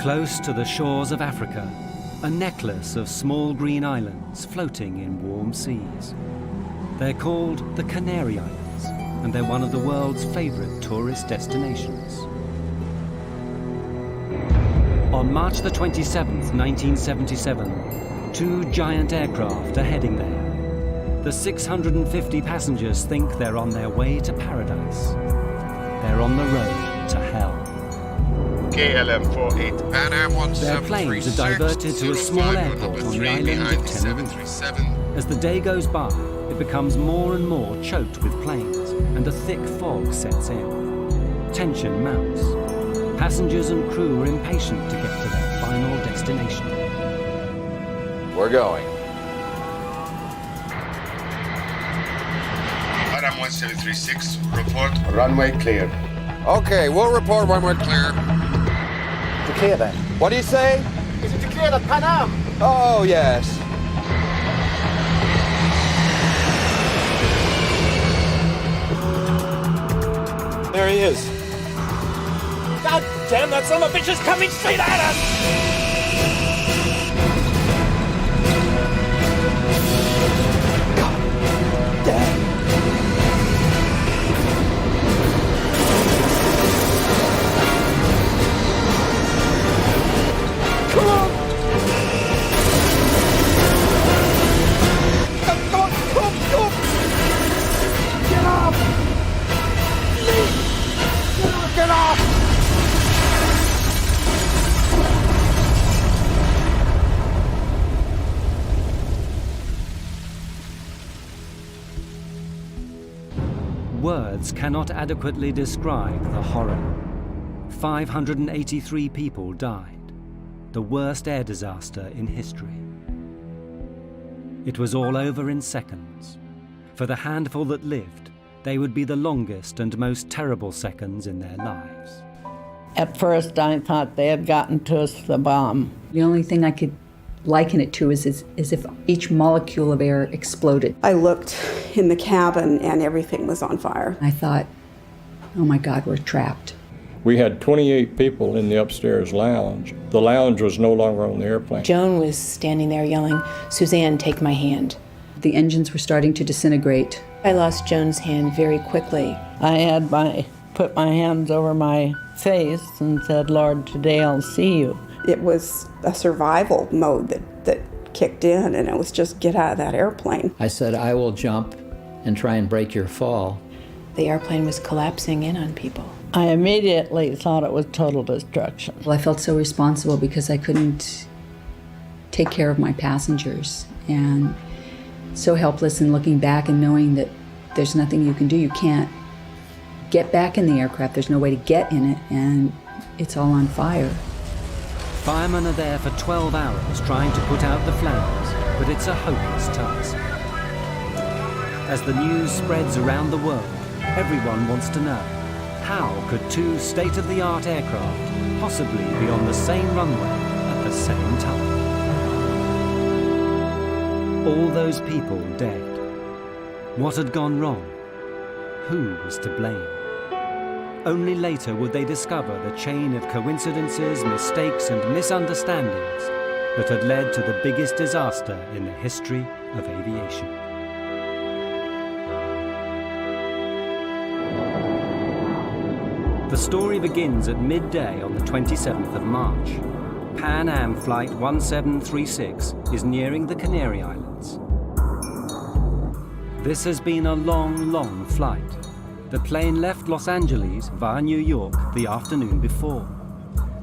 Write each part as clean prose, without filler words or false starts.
Close to the shores of Africa, a necklace of small green islands floating in warm seas. They're called the Canary Islands, and they're one of the world's favorite tourist destinations. On March the 27th, 1977, two giant aircraft are heading there. The 650 passengers think they're on their way to paradise. They're on the road to hell. KLM 48. Pan Am 1736. Their planes are diverted to a small airport on the island of Tenerife. As the day goes by, it becomes more and more choked with planes, and a thick fog sets in. Tension mounts. Passengers and crew are impatient to get to their final destination. We're going. Pan Am 1736, report runway clear. Okay, we'll report when we're clear. To clear then. What do you say? Is it to clear the Pan Am? Oh, yes. There he is. God damn, that son of a bitch is coming straight at us! Words cannot adequately describe the horror. 583 people died, the worst air disaster in history. It was all over in seconds. For the handful that lived, they would be the longest and most terrible seconds in their lives. At first, I thought they had gotten to us the bomb. The only thing I could liken it to is if each molecule of air exploded. I looked in the cabin and everything was on fire. I thought, oh my God, we're trapped. We had 28 people in the upstairs lounge. The lounge was no longer on the airplane. Joan was standing there yelling, "Suzanne, take my hand." The engines were starting to disintegrate. I lost Joan's hand very quickly. I had put my hands over my face and said, "Lord, today I'll see you." It was a survival mode that kicked in, and it was just get out of that airplane. I said, "I will jump and try and break your fall." The airplane was collapsing in on people. I immediately thought it was total destruction. Well, I felt so responsible because I couldn't take care of my passengers, and so helpless in looking back and knowing that there's nothing you can do. You can't get back in the aircraft. There's no way to get in it, and it's all on fire. Firemen are there for 12 hours trying to put out the flames, but it's a hopeless task. As the news spreads around the world, everyone wants to know, how could two state-of-the-art aircraft possibly be on the same runway at the same time? All those people dead. What had gone wrong? Who was to blame? Only later would they discover the chain of coincidences, mistakes, and misunderstandings that had led to the biggest disaster in the history of aviation. The story begins at midday on the 27th of March. Pan Am Flight 1736 is nearing the Canary Islands. This has been a long, long flight. The plane left Los Angeles via New York the afternoon before.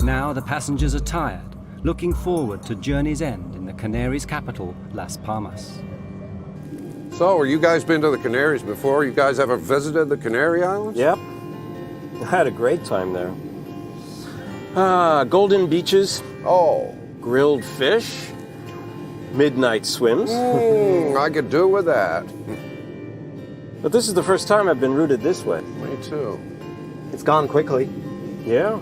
Now the passengers are tired, looking forward to journey's end in the Canaries' capital, Las Palmas. So, you guys been to the Canaries before? You guys ever visited the Canary Islands? Yep. I had a great time there. Golden beaches. Oh. Grilled fish. Midnight swims. I could do with that. But this is the first time I've been routed this way. Me too. It's gone quickly. Yeah.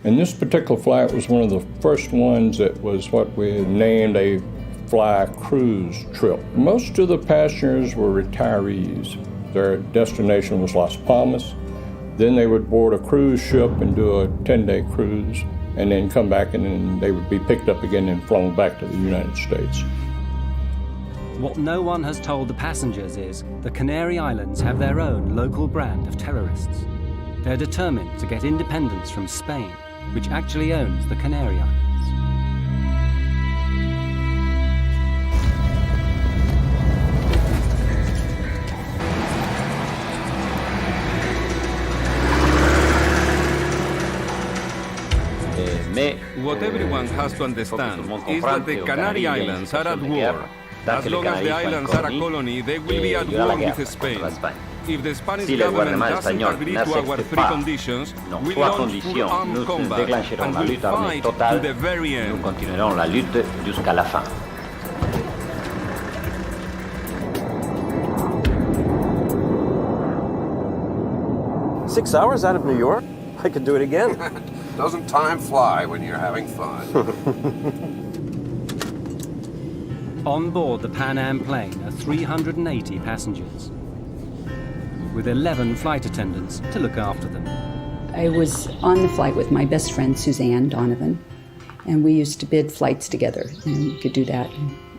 And this particular flight was one of the first ones that was what we named a fly cruise trip. Most of the passengers were retirees. Their destination was Las Palmas. Then they would board a cruise ship and do a 10-day cruise and then come back, and then they would be picked up again and flown back to the United States. What no one has told the passengers is the Canary Islands have their own local brand of terrorists. They're determined to get independence from Spain, which actually owns the Canary Islands. What everyone has to understand is that the Canary Islands are at war. As long as the islands are a colony, they will be at war with Spain. If the Spanish government doesn't agree to our three conditions, we launch full armed combat and will fight to the very end. Six hours out of New York? I could do it again. Doesn't time fly when you're having fun? On board the Pan Am plane are 380 passengers, with 11 flight attendants to look after them. I was on the flight with my best friend, Suzanne Donovan, and we used to bid flights together, and we could do that.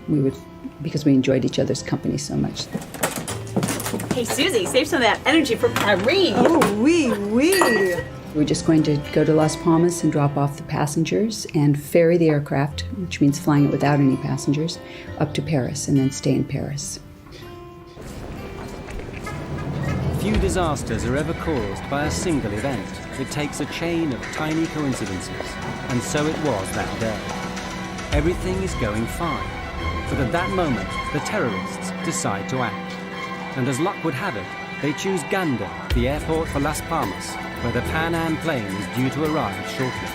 We would, because we enjoyed each other's company so much. Hey, Susie, save some of that energy for Paris. Oh, oui. We're just going to go to Las Palmas and drop off the passengers and ferry the aircraft, which means flying it without any passengers, up to Paris and then stay in Paris. Few disasters are ever caused by a single event. It takes a chain of tiny coincidences, and so it was that day. Everything is going fine, but at that moment, the terrorists decide to act. And as luck would have it, they choose Gando, the airport for Las Palmas, where the Pan Am plane is due to arrive shortly.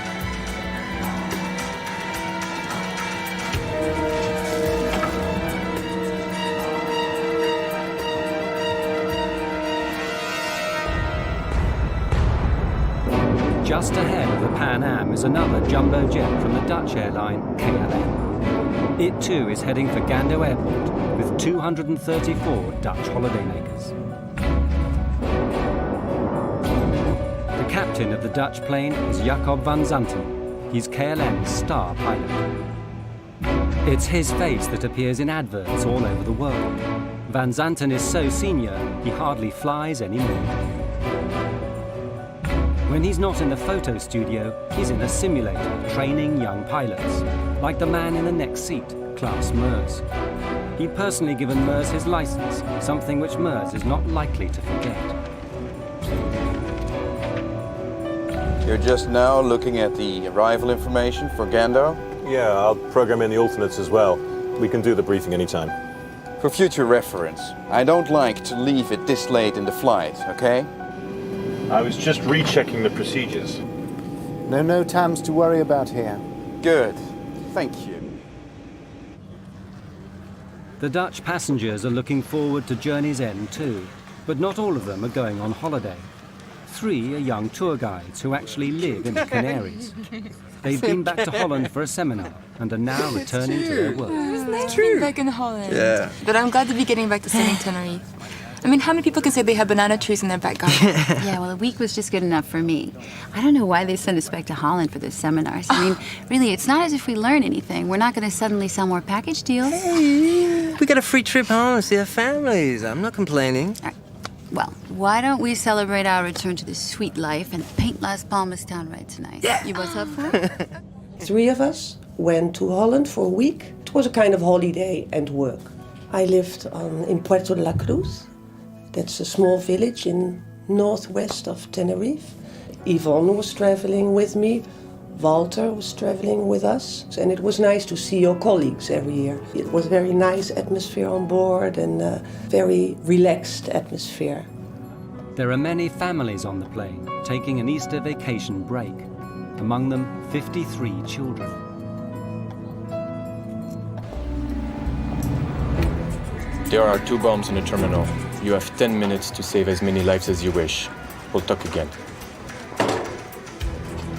Just ahead of the Pan Am is another jumbo jet from the Dutch airline KLM. It too is heading for Gando Airport with 234 Dutch holidaymakers. The captain of the Dutch plane is Jacob van Zanten. He's KLM's star pilot. It's his face that appears in adverts all over the world. Van Zanten is so senior, he hardly flies anymore. When he's not in the photo studio, he's in a simulator training young pilots, like the man in the next seat, Klaas Meurs. He'd personally given Meurs his license, something which Meurs is not likely to forget. You're just now looking at the arrival information for Gando? Yeah, I'll program in the alternates as well. We can do the briefing anytime. For future reference, I don't like to leave it this late in the flight, okay? I was just rechecking the procedures. No times to worry about here. Good. Thank you. The Dutch passengers are looking forward to journey's end too, but not all of them are going on holiday. 3 are young tour guides who actually live in the Canaries. They've been back to Holland for a seminar and are now returning to their work. It's nice being back in Holland. Yeah. But I'm glad to be getting back to sunny Tenerife. I mean, how many people can say they have banana trees in their back garden? Yeah, well, a week was just good enough for me. I don't know why they send us back to Holland for those seminars. I mean, really, it's not as if we learn anything. We're not going to suddenly sell more package deals. Hey, we got a free trip home to see our families. I'm not complaining. Well, why don't we celebrate our return to the sweet life and paint Las Palmas town right tonight? Yeah. You both up for it? 3 of us went to Holland for a week. It was a kind of holiday and work. I lived in Puerto de la Cruz. That's a small village in northwest of Tenerife. Yvonne was traveling with me. Walter was traveling with us. And it was nice to see your colleagues every year. It was a very nice atmosphere on board and a very relaxed atmosphere. There are many families on the plane taking an Easter vacation break. Among them, 53 children. There are 2 bombs in the terminal. You have 10 minutes to save as many lives as you wish. We'll talk again.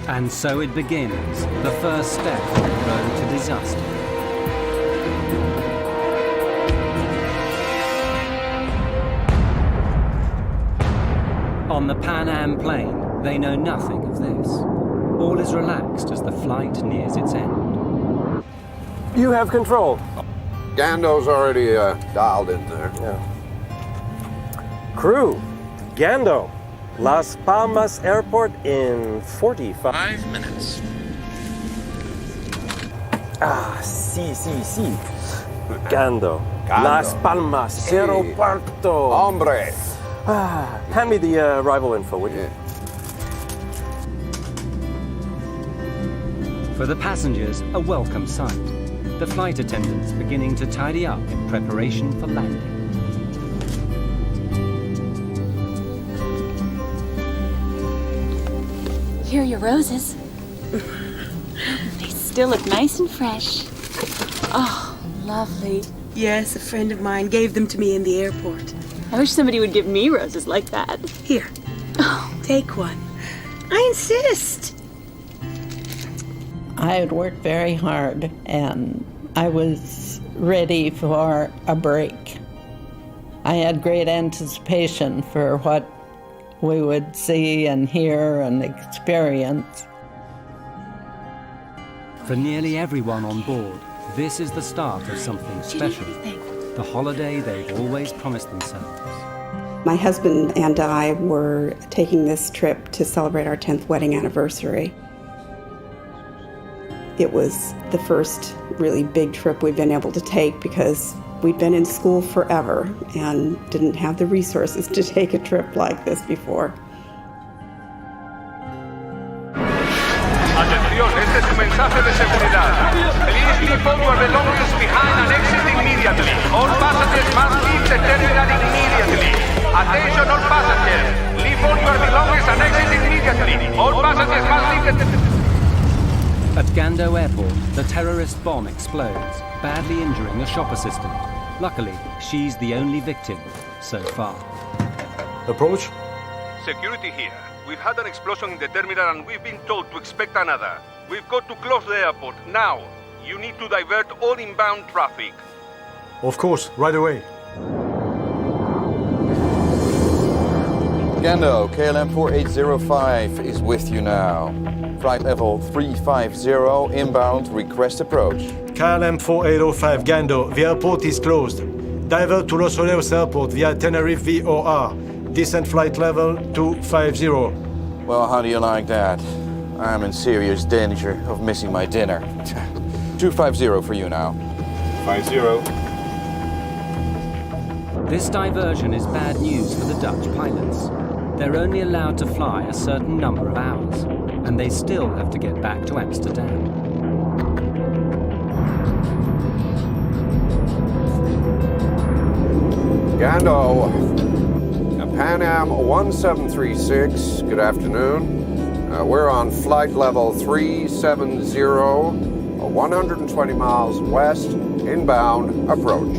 And so it begins, the first step on the road to disaster. On the Pan Am plane, they know nothing of this. All is relaxed as the flight nears its end. You have control. Gando's already dialed in there. Yeah. Crew, Gando, Las Palmas Airport in 45 minutes. Sí. Gando. Las Palmas Aeropuerto. Hombre. Hand me the arrival info, would you? For the passengers, a welcome sight. The flight attendants beginning to tidy up in preparation for landing. Here are your roses. They still look nice and fresh. Oh, lovely. Yes, a friend of mine gave them to me in the airport. I wish somebody would give me roses like that. Here. Oh, take one. I insist. I had worked very hard, and I was ready for a break. I had great anticipation for what we would see and hear and experience. For nearly everyone on board, this is the start of something special. The holiday they've always promised themselves. My husband and I were taking this trip to celebrate our 10th wedding anniversary. It was the first really big trip we've been able to take because we'd been in school forever and didn't have the resources to take a trip like this before. Atención, este es un mensaje de seguridad. Please leave all your belongings behind and exit immediately. All passengers must leave the terminal immediately. Attention all passengers. Leave all your belongings and exit immediately. All passengers must leave the... At Gando Airport, the terrorist bomb explodes, badly injuring a shop assistant. Luckily, she's the only victim so far. Approach. Security here. We've had an explosion in the terminal and we've been told to expect another. We've got to close the airport now. You need to divert all inbound traffic. Of course, right away. Gando, KLM 4805 is with you now. Flight level 350, inbound, request approach. KLM 4805 Gando, the airport is closed. Divert to Los Rodeos Airport via Tenerife VOR. Descent flight level 250. Well, how do you like that? I'm in serious danger of missing my dinner. 250 for you now. 50. This diversion is bad news for the Dutch pilots. They're only allowed to fly a certain number of hours, and they still have to get back to Amsterdam. Gando, Pan Am 1736, good afternoon. We're on flight level 370, 120 miles west, inbound, approach.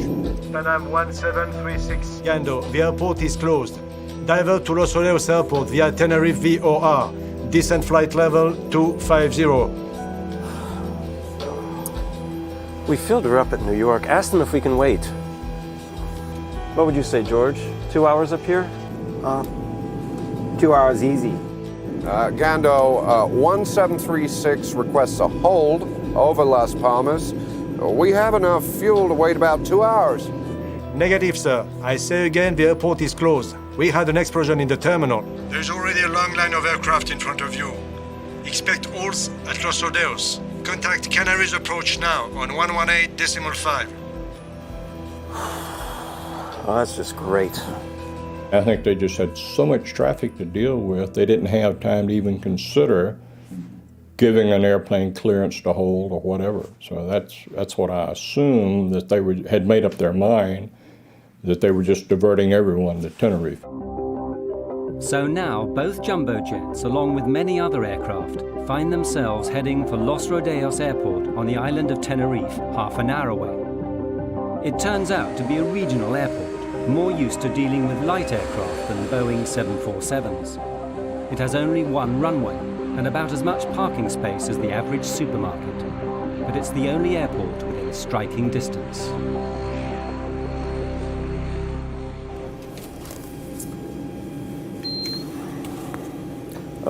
Pan Am 1736 Gando, the airport is closed. Divert to Los Rodeos Airport via Tenerife VOR. Descent flight level 250. We filled her up at New York. Asked them if we can wait. What would you say, George? 2 hours up here? 2 hours easy. Gando, 1736 requests a hold over Las Palmas. We have enough fuel to wait about 2 hours. Negative, sir. I say again, the airport is closed. We had an explosion in the terminal. There's already a long line of aircraft in front of you. Expect halts at Los Rodeos. Contact Canaries approach now on 118.5. Oh, that's just great. I think they just had so much traffic to deal with, they didn't have time to even consider giving an airplane clearance to hold or whatever. So that's what I assumed, that they had made up their mind that they were just diverting everyone to Tenerife. So now, both jumbo jets, along with many other aircraft, find themselves heading for Los Rodeos Airport on the island of Tenerife, half an hour away. It turns out to be a regional airport, more used to dealing with light aircraft than Boeing 747s. It has only one runway and about as much parking space as the average supermarket, but it's the only airport within striking distance.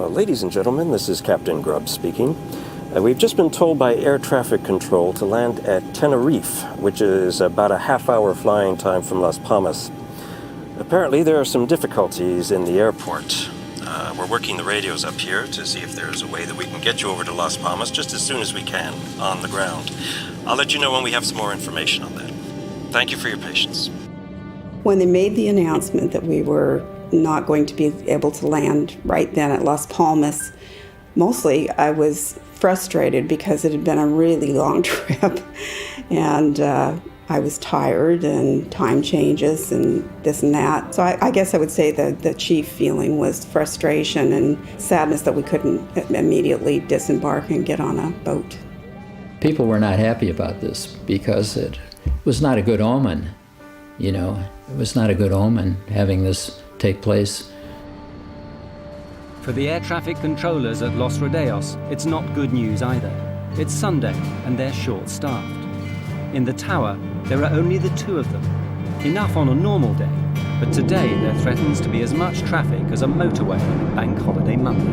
Ladies and gentlemen, this is Captain Grubb speaking. We've just been told by air traffic control to land at Tenerife, which is about a half-hour flying time from Las Palmas. Apparently, there are some difficulties in the airport. We're working the radios up here to see if there's a way that we can get you over to Las Palmas just as soon as we can, on the ground. I'll let you know when we have some more information on that. Thank you for your patience. When they made the announcement that we were not going to be able to land right then at Las Palmas, mostly I was frustrated because it had been a really long trip, and I was tired, and time changes and this and that. So I guess I would say that the chief feeling was frustration and sadness that we couldn't immediately disembark and get on a boat. People were not happy about this because it was not a good omen. You know, it was not a good omen having this take place. For the air traffic controllers at Los Rodeos, it's not good news either. It's Sunday and they're short-staffed. In the tower, there are only the two of them. Enough on a normal day, but today there threatens to be as much traffic as a motorway on a bank holiday Monday.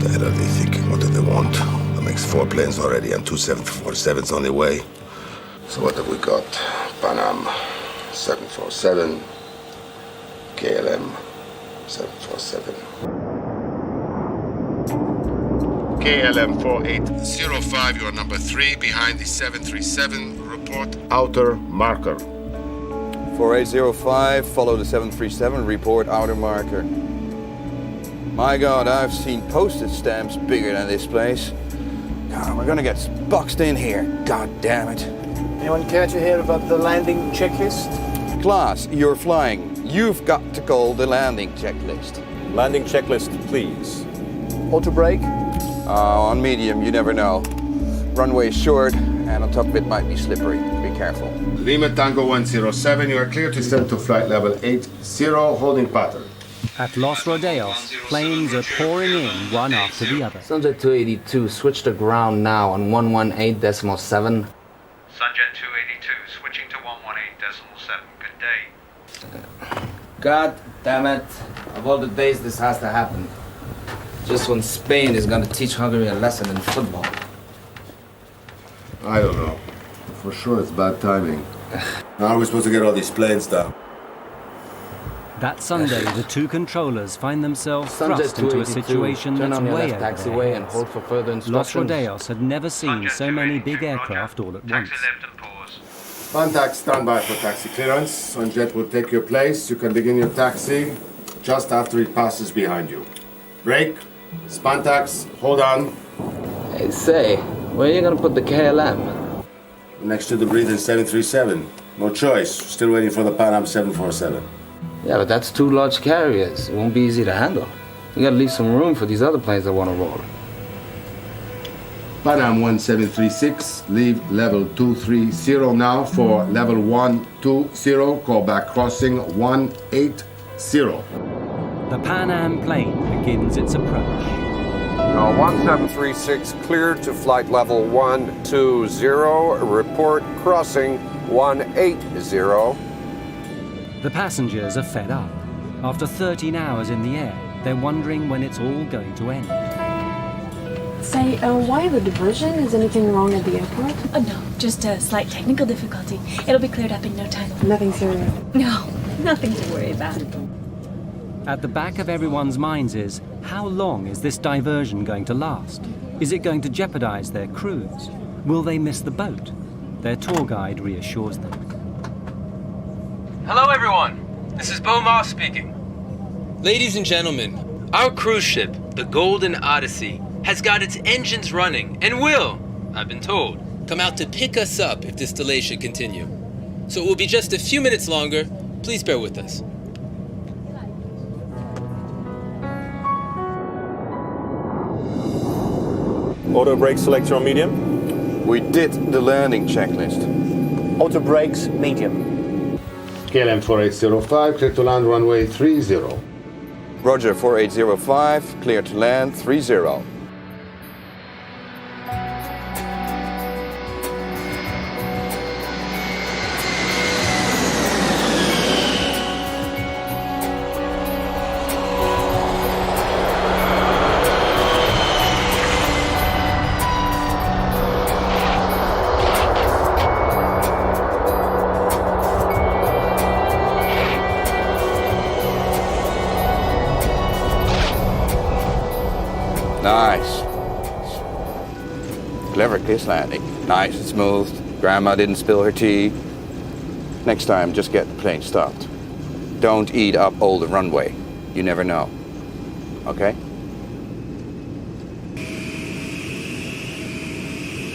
The hell are they thinking? What do they want? That makes 4 planes already and 2 747s on the way. So what have we got? Pan Am 747, KLM 747. KLM 4805, you are number 3 behind the 737. Report outer marker. 4805, follow the 737, report outer marker. My God, I've seen postage stamps bigger than this place. God, we're gonna get boxed in here, God damn it. Anyone care to hear about the landing checklist? Class, you're flying. You've got to call the landing checklist. Landing checklist, please. Auto brake? On medium, you never know. Runway is short, and on top of it might be slippery. Be careful. Lima Tango 107, you are clear to descend to flight level 80, holding pattern. At Los Rodeos, planes are pouring in one after the other. Sunjet 282, switch to ground now on 118.7. Sunjet 282, switching to 118.7. Good day. God damn it. Of all the days this has to happen. Just when Spain is going to teach Hungary a lesson in football. I don't know. For sure it's bad timing. How are we supposed to get all these planes down? That Sunday, the two controllers find themselves thrust into a situation that's way over taxiway and hold for further instructions. Los Rodeos had never seen so many big aircraft all at once. Contact standby for taxi clearance. Sunjet will take your place. You can begin your taxi just after it passes behind you. Brake, Spantax, hold on. Hey, say, where are you gonna put the KLM? Next to the breathing 737. No choice. Still waiting for the Pan Am 747. Yeah, but that's 2 large carriers. It won't be easy to handle. You gotta leave some room for these other planes that wanna roll. Pan Am 1736, leave level 230 now for level 120, call back crossing 180. The Pan Am plane begins its approach. 1736 cleared to flight level 120, report crossing 180. The passengers are fed up. After 13 hours in the air, they're wondering when it's all going to end. Say, why the diversion? Is anything wrong at the airport? Oh, no, just a slight technical difficulty. It'll be cleared up in no time. Nothing serious? No, nothing to worry about. At the back of everyone's minds is, how long is this diversion going to last? Is it going to jeopardize their cruise? Will they miss the boat? Their tour guide reassures them. Hello, everyone. This is Bo Moss speaking. Ladies and gentlemen, our cruise ship, the Golden Odyssey, has got its engines running and will, I've been told, come out to pick us up if this delay should continue. So it will be just a few minutes longer. Please bear with us. Auto brake selector on medium? We did the landing checklist. Auto brakes, medium. KLM 4805, clear to land runway 30. Roger, 4805, clear to land 30. Nice. Clever kiss landing. Nice and smooth. Grandma didn't spill her tea. Next time, just get the plane stopped. Don't eat up all the runway. You never know. Okay?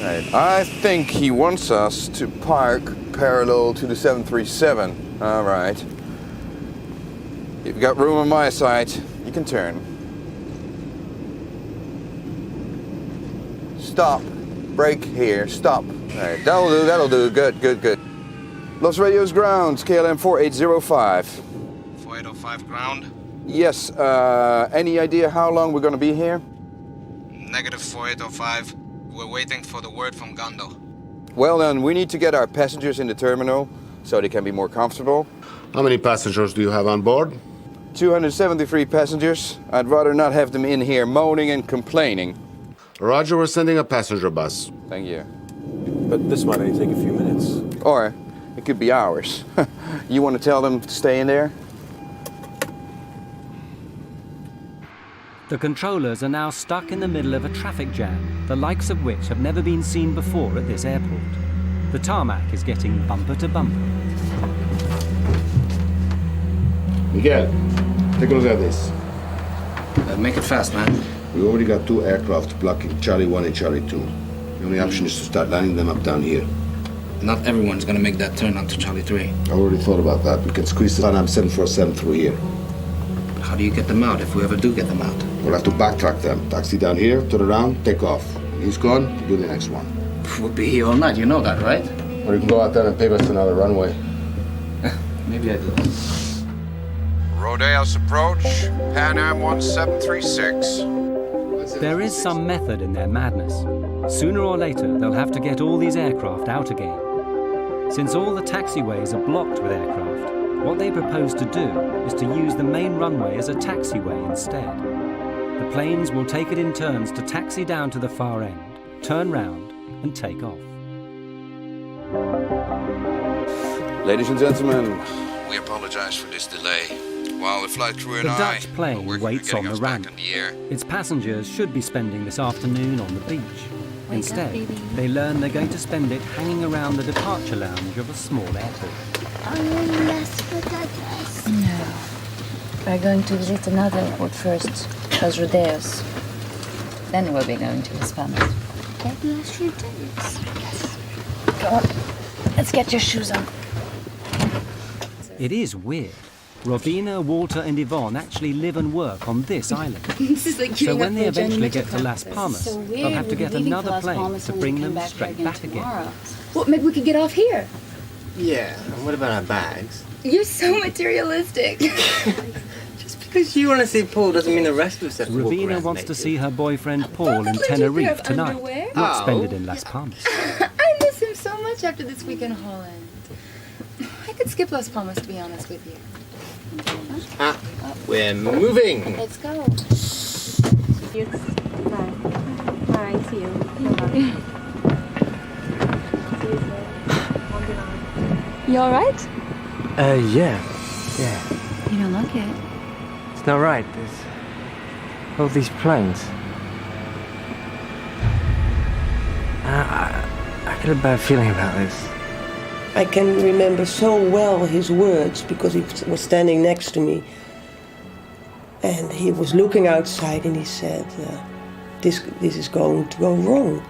Right. I think he wants us to park parallel to the 737. All right. You've got room on my side. You can turn. Stop. Brake here. Stop. All right. That'll do. Good. Los Rodeos ground, KLM 4805. 4805 ground. Yes, any idea how long we're gonna be here? Negative 4805. We're waiting for the word from Gando. Well then, we need to get our passengers in the terminal so they can be more comfortable. How many passengers do you have on board? 273 passengers. I'd rather not have them in here moaning and complaining. Roger, we're sending a passenger bus. Thank you. But this might only take a few minutes. Or it could be hours. You want to tell them to stay in there? The controllers are now stuck in the middle of a traffic jam, the likes of which have never been seen before at this airport. The tarmac is getting bumper to bumper. Miguel, take a look at this. Make it fast, man. We already got 2 aircraft blocking Charlie 1 and Charlie 2. The only option is to start lining them up down here. Not everyone's gonna make that turn onto Charlie 3. I already thought about that. We can squeeze the Panam 747 through here. How do you get them out if we ever do get them out? We'll have to backtrack them. Taxi down here, turn around, take off. He's gone, do the next one. We'll be here all night, you know that, right? Or you can go out there and pave us another runway. Maybe I do. Rodeos approach, Pan Am 1736. There is some method in their madness. Sooner or later, they'll have to get all these aircraft out again. Since all the taxiways are blocked with aircraft, what they propose to do is to use the main runway as a taxiway instead. The planes will take it in turns to taxi down to the far end, turn round, and take off. Ladies and gentlemen, we apologize for this delay. While the flight crew and The Dutch plane waits on the ramp. air. Its passengers should be spending this afternoon on the beach. Instead, they learn they're going to spend it hanging around the departure lounge of a small airport. No. We're going to visit another airport first, Los Rodeos. Then we'll be going to Las Palmas. Los Rodeos? Yes. Go on. Let's get your shoes on. It is weird. Robina, Walter and Yvonne actually live and work on this island. This is like So when they eventually get to Las Palmas, they'll have to get another plane to bring them straight back again. Well, maybe we could get off here. Yeah, and what about our bags? You're so materialistic. Just because you want to see Paul doesn't mean the rest of us have to walk Robina around wants to naked. see her boyfriend Paul in Tenerife tonight, not spend it in Las Palmas. I miss him so much after this week in Holland. I could skip Las Palmas, to be honest with you. We're moving. Let's go. Bye. See you. You alright? Yeah. You don't look it. It's not right. There's all these planes. I get a bad feeling about this. I can remember so well his words because he was standing next to me. And he was looking outside and he said, this is going to go wrong.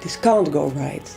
This can't go right.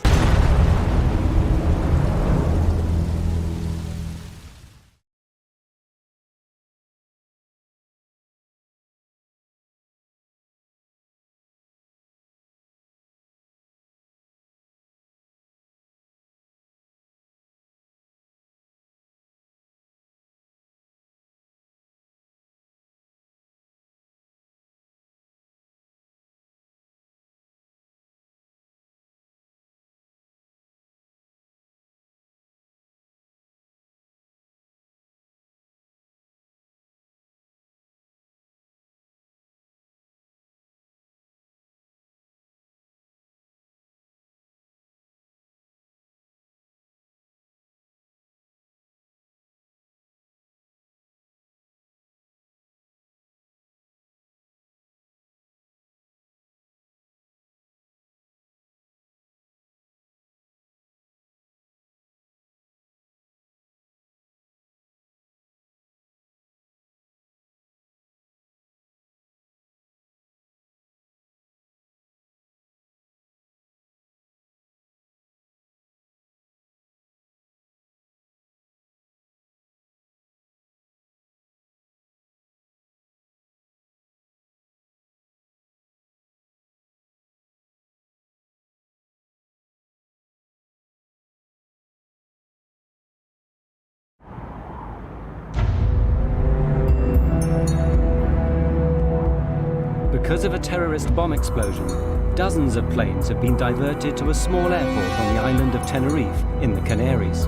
Because of a terrorist bomb explosion, dozens of planes have been diverted to a small airport on the island of Tenerife in the Canaries.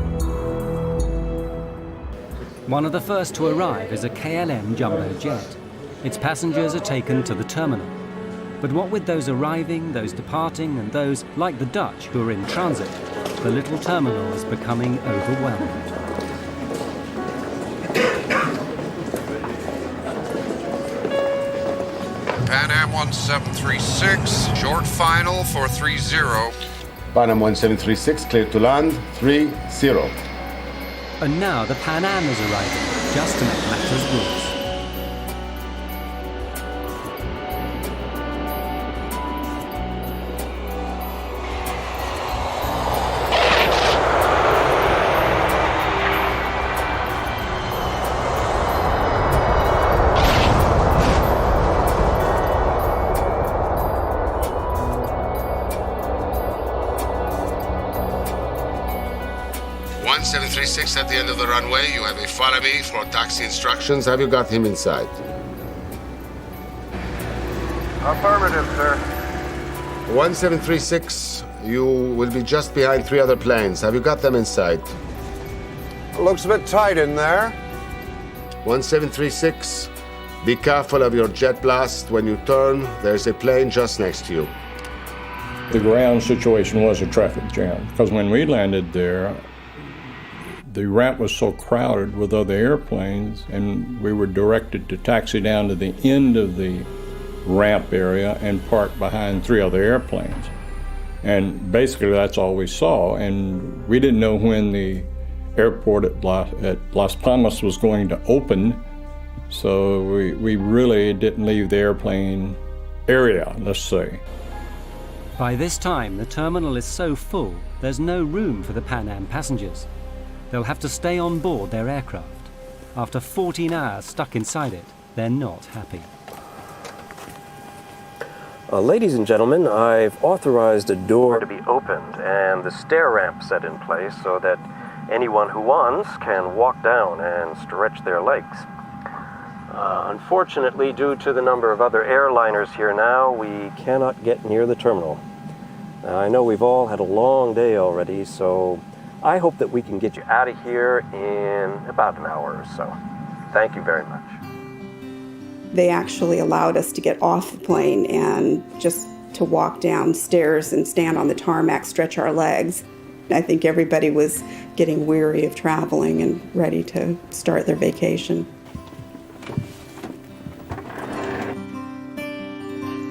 One of the first to arrive is a KLM jumbo jet. Its passengers are taken to the terminal. But what with those arriving, those departing, and those, like the Dutch, who are in transit, the little terminal is becoming overwhelmed. Pan Am 1736, short final for 30. Pan Am 1736, clear to land, 30. And now the Pan Am is arriving, just to make matters worse. At the end of the runway, you have a follow me for taxi instructions. Have you got him inside? Affirmative, sir. 1736, you will be just behind 3 other planes. Have you got them inside? Looks a bit tight in there. 1736, be careful of your jet blast. When you turn, there's a plane just next to you. The ground situation was a traffic jam, because when we landed there, the ramp was so crowded with other airplanes, and we were directed to taxi down to the end of the ramp area and park behind 3 other airplanes. And basically that's all we saw, and we didn't know when the airport at Las Palmas was going to open, so we really didn't leave the airplane area, let's say. By this time, the terminal is so full, there's no room for the Pan Am passengers. They'll have to stay on board their aircraft. After 14 hours stuck inside it, they're not happy. Ladies and gentlemen, I've authorized a door to be opened and the stair ramp set in place so that anyone who wants can walk down and stretch their legs. Unfortunately, due to the number of other airliners here now, we cannot get near the terminal. I know we've all had a long day already, so I hope that we can get you out of here in about an hour or so. Thank you very much. They actually allowed us to get off the plane and just to walk downstairs and stand on the tarmac, stretch our legs. I think everybody was getting weary of traveling and ready to start their vacation.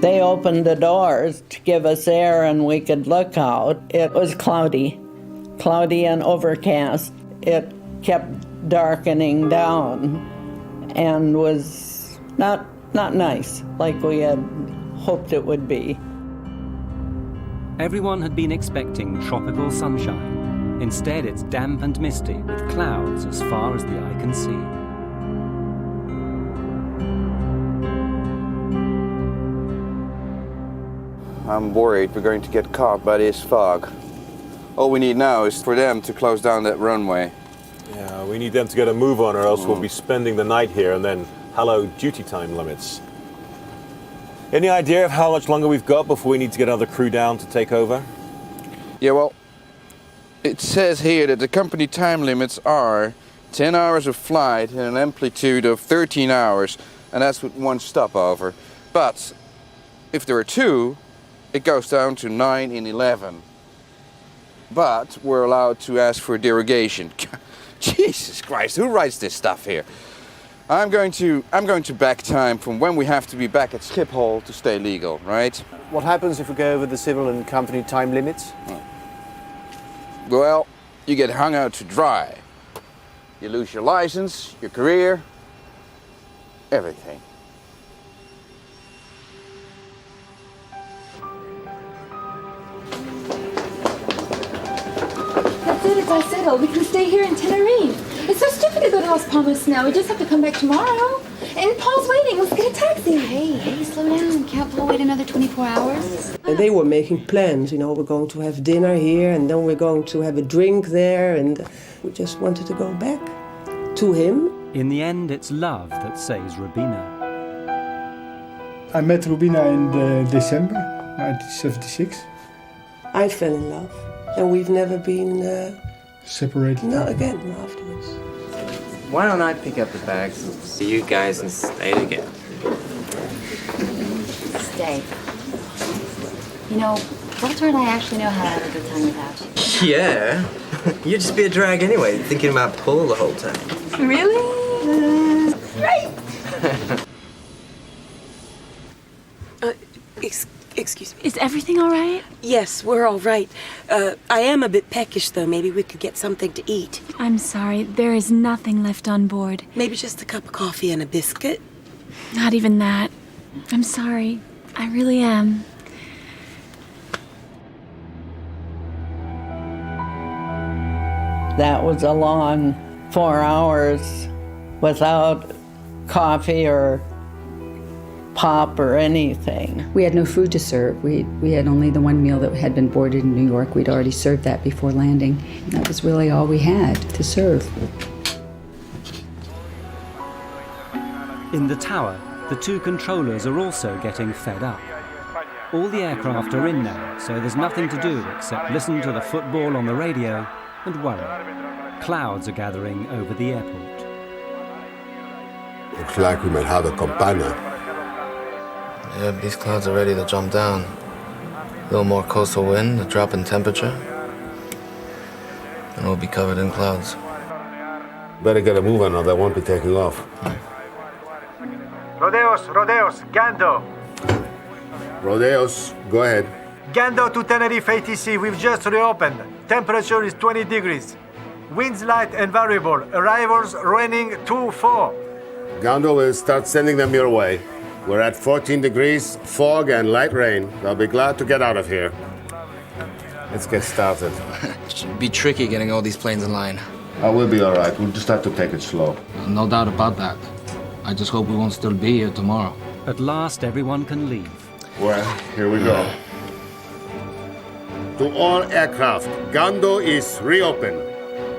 They opened the doors to give us air and we could look out. It was cloudy and overcast. It kept darkening down and was not nice like we had hoped it would be. Everyone had been expecting tropical sunshine. Instead, it's damp and misty with clouds as far as the eye can see. I'm worried we're going to get caught by this fog. All we need now is for them to close down that runway. Yeah, we need them to get a move on or else we'll be spending the night here and then hello duty time limits. Any idea of how much longer we've got before we need to get another crew down to take over? Yeah, well, it says here that the company time limits are 10 hours of flight and an amplitude of 13 hours, and that's with 1 stopover. But if there are 2, it goes down to 9 and 11. But we're allowed to ask for a derogation. Jesus Christ, who writes this stuff here? I'm going to back time from when we have to be back at Schiphol to stay legal, right? What happens if we go over the civil and company time limits? Well, you get hung out to dry. You lose your license, your career, everything. That's it, it's all settled. We can stay here in Tenerife. It's so stupid to go to Las Palmas now. We just have to come back tomorrow. And Paul's waiting. Let's get a taxi. Hey, slow down. Can't Paul wait another 24 hours? And they were making plans, we're going to have dinner here and then we're going to have a drink there, and we just wanted to go back to him. In the end, it's love that saves Rubina. I met Rubina in December 1976. I fell in love, and we've never been separated. Not again afterwards. Why don't I pick up the bags and see you guys and stay together? Stay. You know, Walter and I actually know how to have a good time without you. Yeah. You'd just be a drag anyway, thinking about Paul the whole time. Really? Great! Excuse me. Is everything all right? Yes, we're all right. I am a bit peckish, though. Maybe we could get something to eat. I'm sorry, there is nothing left on board. Maybe just a cup of coffee and a biscuit? Not even that. I'm sorry. I really am. That was a long 4 hours without coffee or pop or anything. We had no food to serve. We had only the one meal that had been boarded in New York. We'd already served that before landing. That was really all we had to serve. In the tower, the two controllers are also getting fed up. All the aircraft are in now, so there's nothing to do except listen to the football on the radio and worry. Clouds are gathering over the airport. Looks like we might have a campana. Yeah, these clouds are ready to jump down. A little more coastal wind, a drop in temperature, and we'll be covered in clouds. Better get a move on or they won't be taking off. Rodeos, Gando. Rodeos, go ahead. Gando to Tenerife ATC, we've just reopened. Temperature is 20 degrees. Winds light and variable. Arrivals raining 2-4. Gando will start sending them your way. We're at 14 degrees, fog and light rain. They'll be glad to get out of here. Let's get started. It should be tricky getting all these planes in line. We'll be all right. We'll just have to take it slow. No doubt about that. I just hope we won't still be here tomorrow. At last, everyone can leave. Well, here we go. To all aircraft, Gando is reopened.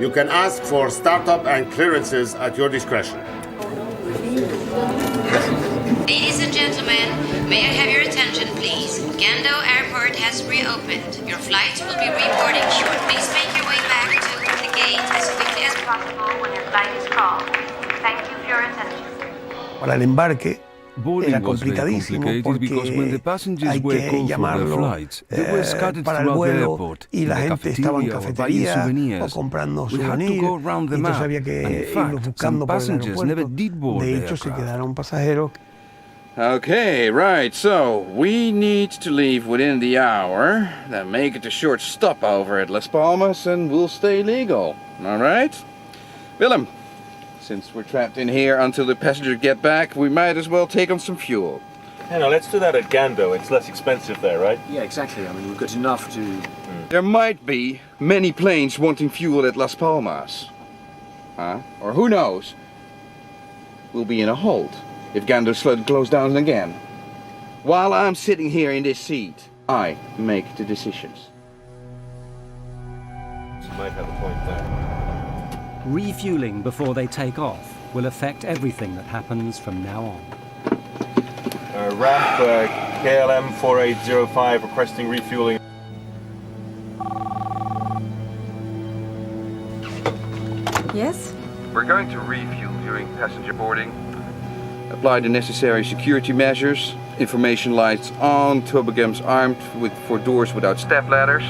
You can ask for startup and clearances at your discretion. Ladies and gentlemen, may I have your attention, please? Gando Airport has reopened. Your flight will be reboarding shortly. Please make your way back to the gate as quickly as possible when your flight is called. Thank you for your attention. Para el embarque Boarding era was very complicadísimo complicated because when the porque passengers hay were que called for their llamarlo flights, they were scattered para el throughout the vuelo airport, y in la the gente estaba en cafeteria or buying cafetería o souvenirs. comprando We had to go souvenirs round y the entonces map. había And que in irlos fact, buscando some por el passengers never aeropuerto. did board De the hecho, se aircraft. quedaron pasajeros. Okay, right, so we need to leave within the hour, then make it a short stopover at Las Palmas, and we'll stay legal. All right? Willem, since we're trapped in here until the passengers get back, we might as well take on some fuel. Yeah, no, let's do that at Gando. It's less expensive there, right? Yeah, exactly. I mean, we've got enough to... There might be many planes wanting fuel at Las Palmas. Or who knows? We'll be in a hold if Gando's flood closed down again. While I'm sitting here in this seat, I make the decisions. You might have a point there. Refueling before they take off will affect everything that happens from now on. Ramp KLM 4805 requesting refueling. Yes? We're going to refuel during passenger boarding. Apply the necessary security measures. Information lights on, toboggans armed for doors without step ladders.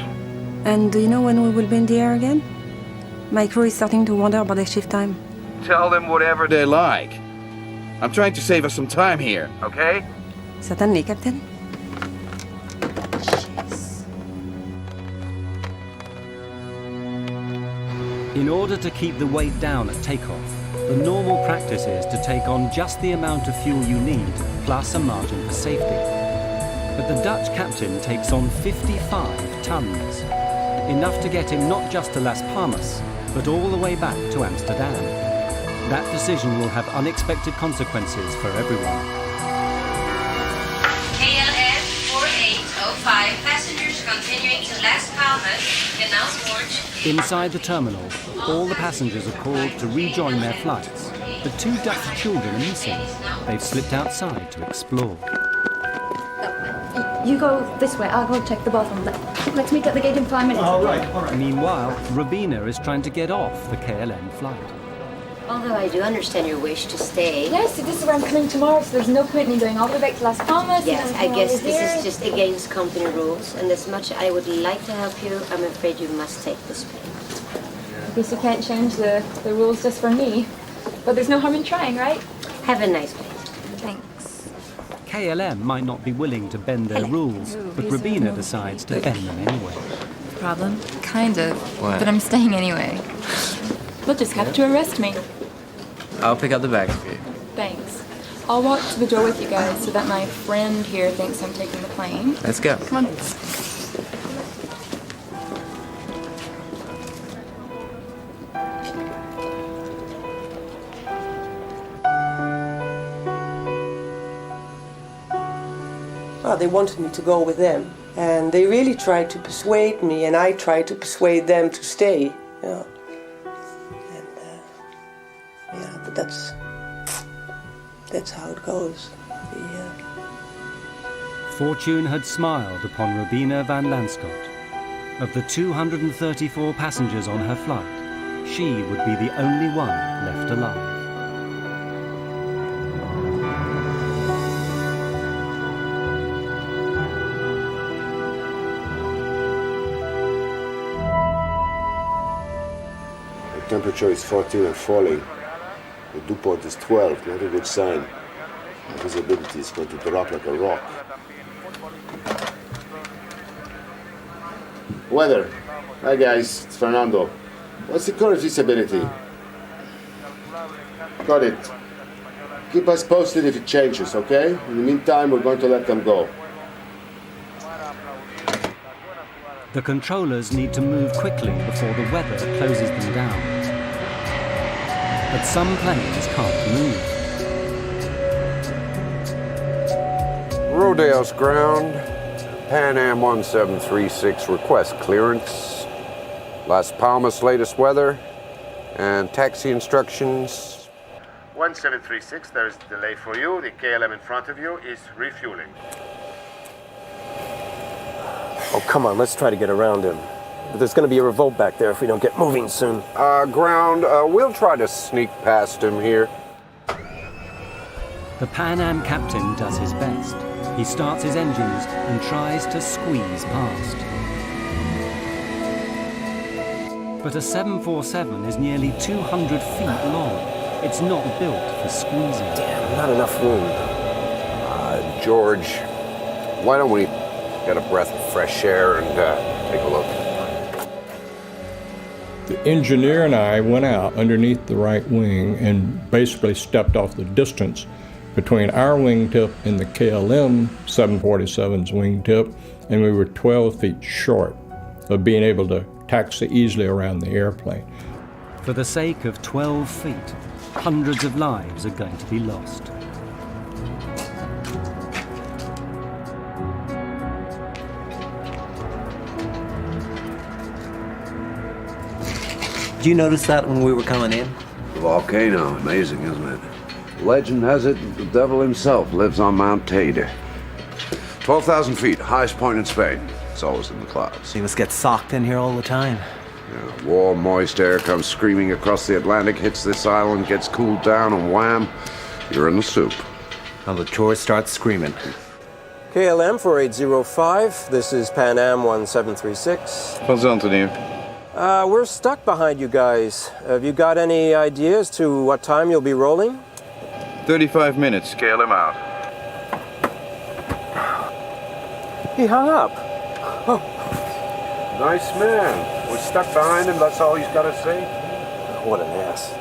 And do you know when we will be in the air again? My crew is starting to wonder about their shift time. Tell them whatever they like. I'm trying to save us some time here, okay? Certainly, Captain. In order to keep the weight down at takeoff, the normal practice is to take on just the amount of fuel you need, plus a margin for safety. But the Dutch captain takes on 55 tons, enough to get him not just to Las Palmas, but all the way back to Amsterdam. That decision will have unexpected consequences for everyone. KLM 4805, passengers continuing to Las Palmas, Canal Gorge. Inside the terminal, all the passengers are called to rejoin their flights. The two Dutch children are missing. They've slipped outside to explore. You go this way. I'll go check the bathroom. Let's meet at the gate in 5 minutes. All right. Meanwhile, Robina is trying to get off the KLM flight. Although I do understand your wish to stay. Yes, this is where I'm coming tomorrow, so there's no point in me going all the way back to Las Palmas. Yes, I guess this is just against company rules, and as much I would like to help you, I'm afraid you must take this payment. I guess you can't change the rules just for me. But there's no harm in trying, right? Have a nice day. Thanks. KLM might not be willing to bend their rules, but Robina decides to bend them anyway. Problem? Kind of. What? But I'm staying anyway. They'll just have to arrest me. I'll pick up the bags for you. Thanks. I'll walk to the door with you guys so that my friend here thinks I'm taking the plane. Let's go. Come on. Well, they wanted me to go with them, and they really tried to persuade me, and I tried to persuade them to stay. You know. And yeah, but that's how it goes. Fortune had smiled upon Robina van Lanschot. Of the 234 passengers on her flight, she would be the only one left alive. The temperature is 14 and falling. The dew point is 12, not a good sign. The visibility is going to drop like a rock. Weather. Hi guys, it's Fernando. What's the current visibility? Got it. Keep us posted if it changes, okay? In the meantime, we're going to let them go. The controllers need to move quickly before the weather closes them down. But some planes can't move. Rodeos ground. Pan Am 1736 request clearance. Las Palmas latest weather and taxi instructions. 1736, there's a delay for you. The KLM in front of you is refueling. Oh, come on, let's try to get around him. But there's going to be a revolt back there if we don't get moving soon. Ground, we'll try to sneak past him here. The Pan Am captain does his best. He starts his engines and tries to squeeze past. But a 747 is nearly 200 feet long. It's not built for squeezing. Damn, not enough room. George, why don't we get a breath of fresh air and take a look? The engineer and I went out underneath the right wing and basically stepped off the distance between our wingtip and the KLM 747's wingtip, and we were 12 feet short of being able to taxi easily around the airplane. For the sake of 12 feet, hundreds of lives are going to be lost. Did you notice that when we were coming in? The volcano, amazing, isn't it? Legend has it the devil himself lives on Mount Teide. 12,000 feet, highest point in Spain. It's always in the clouds. So you must get socked in here all the time. Yeah, warm, moist air comes screaming across the Atlantic, hits this island, gets cooled down, and wham, you're in the soup. Well, the tourists start screaming. KLM 4805, this is Pan Am 1736. What's on to you? We're stuck behind you guys. Have you got any idea as to what time you'll be rolling? 35 minutes. KLM out. He hung up. Oh. Nice man. We're stuck behind him, that's all he's got to say. What an ass.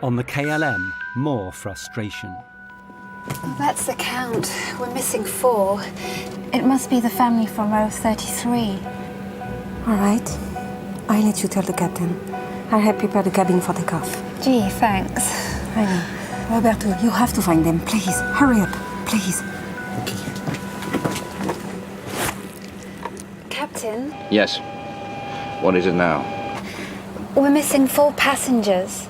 On the KLM, more frustration. That's the count. We're missing 4. It must be the family from row 33. All right. I'll let you tell the captain. I'll help prepare the cabin for takeoff. Gee, thanks. I know. Roberto, you have to find them. Please, hurry up. Please. Captain, Yes. What is it now? we're missing 4 passengers.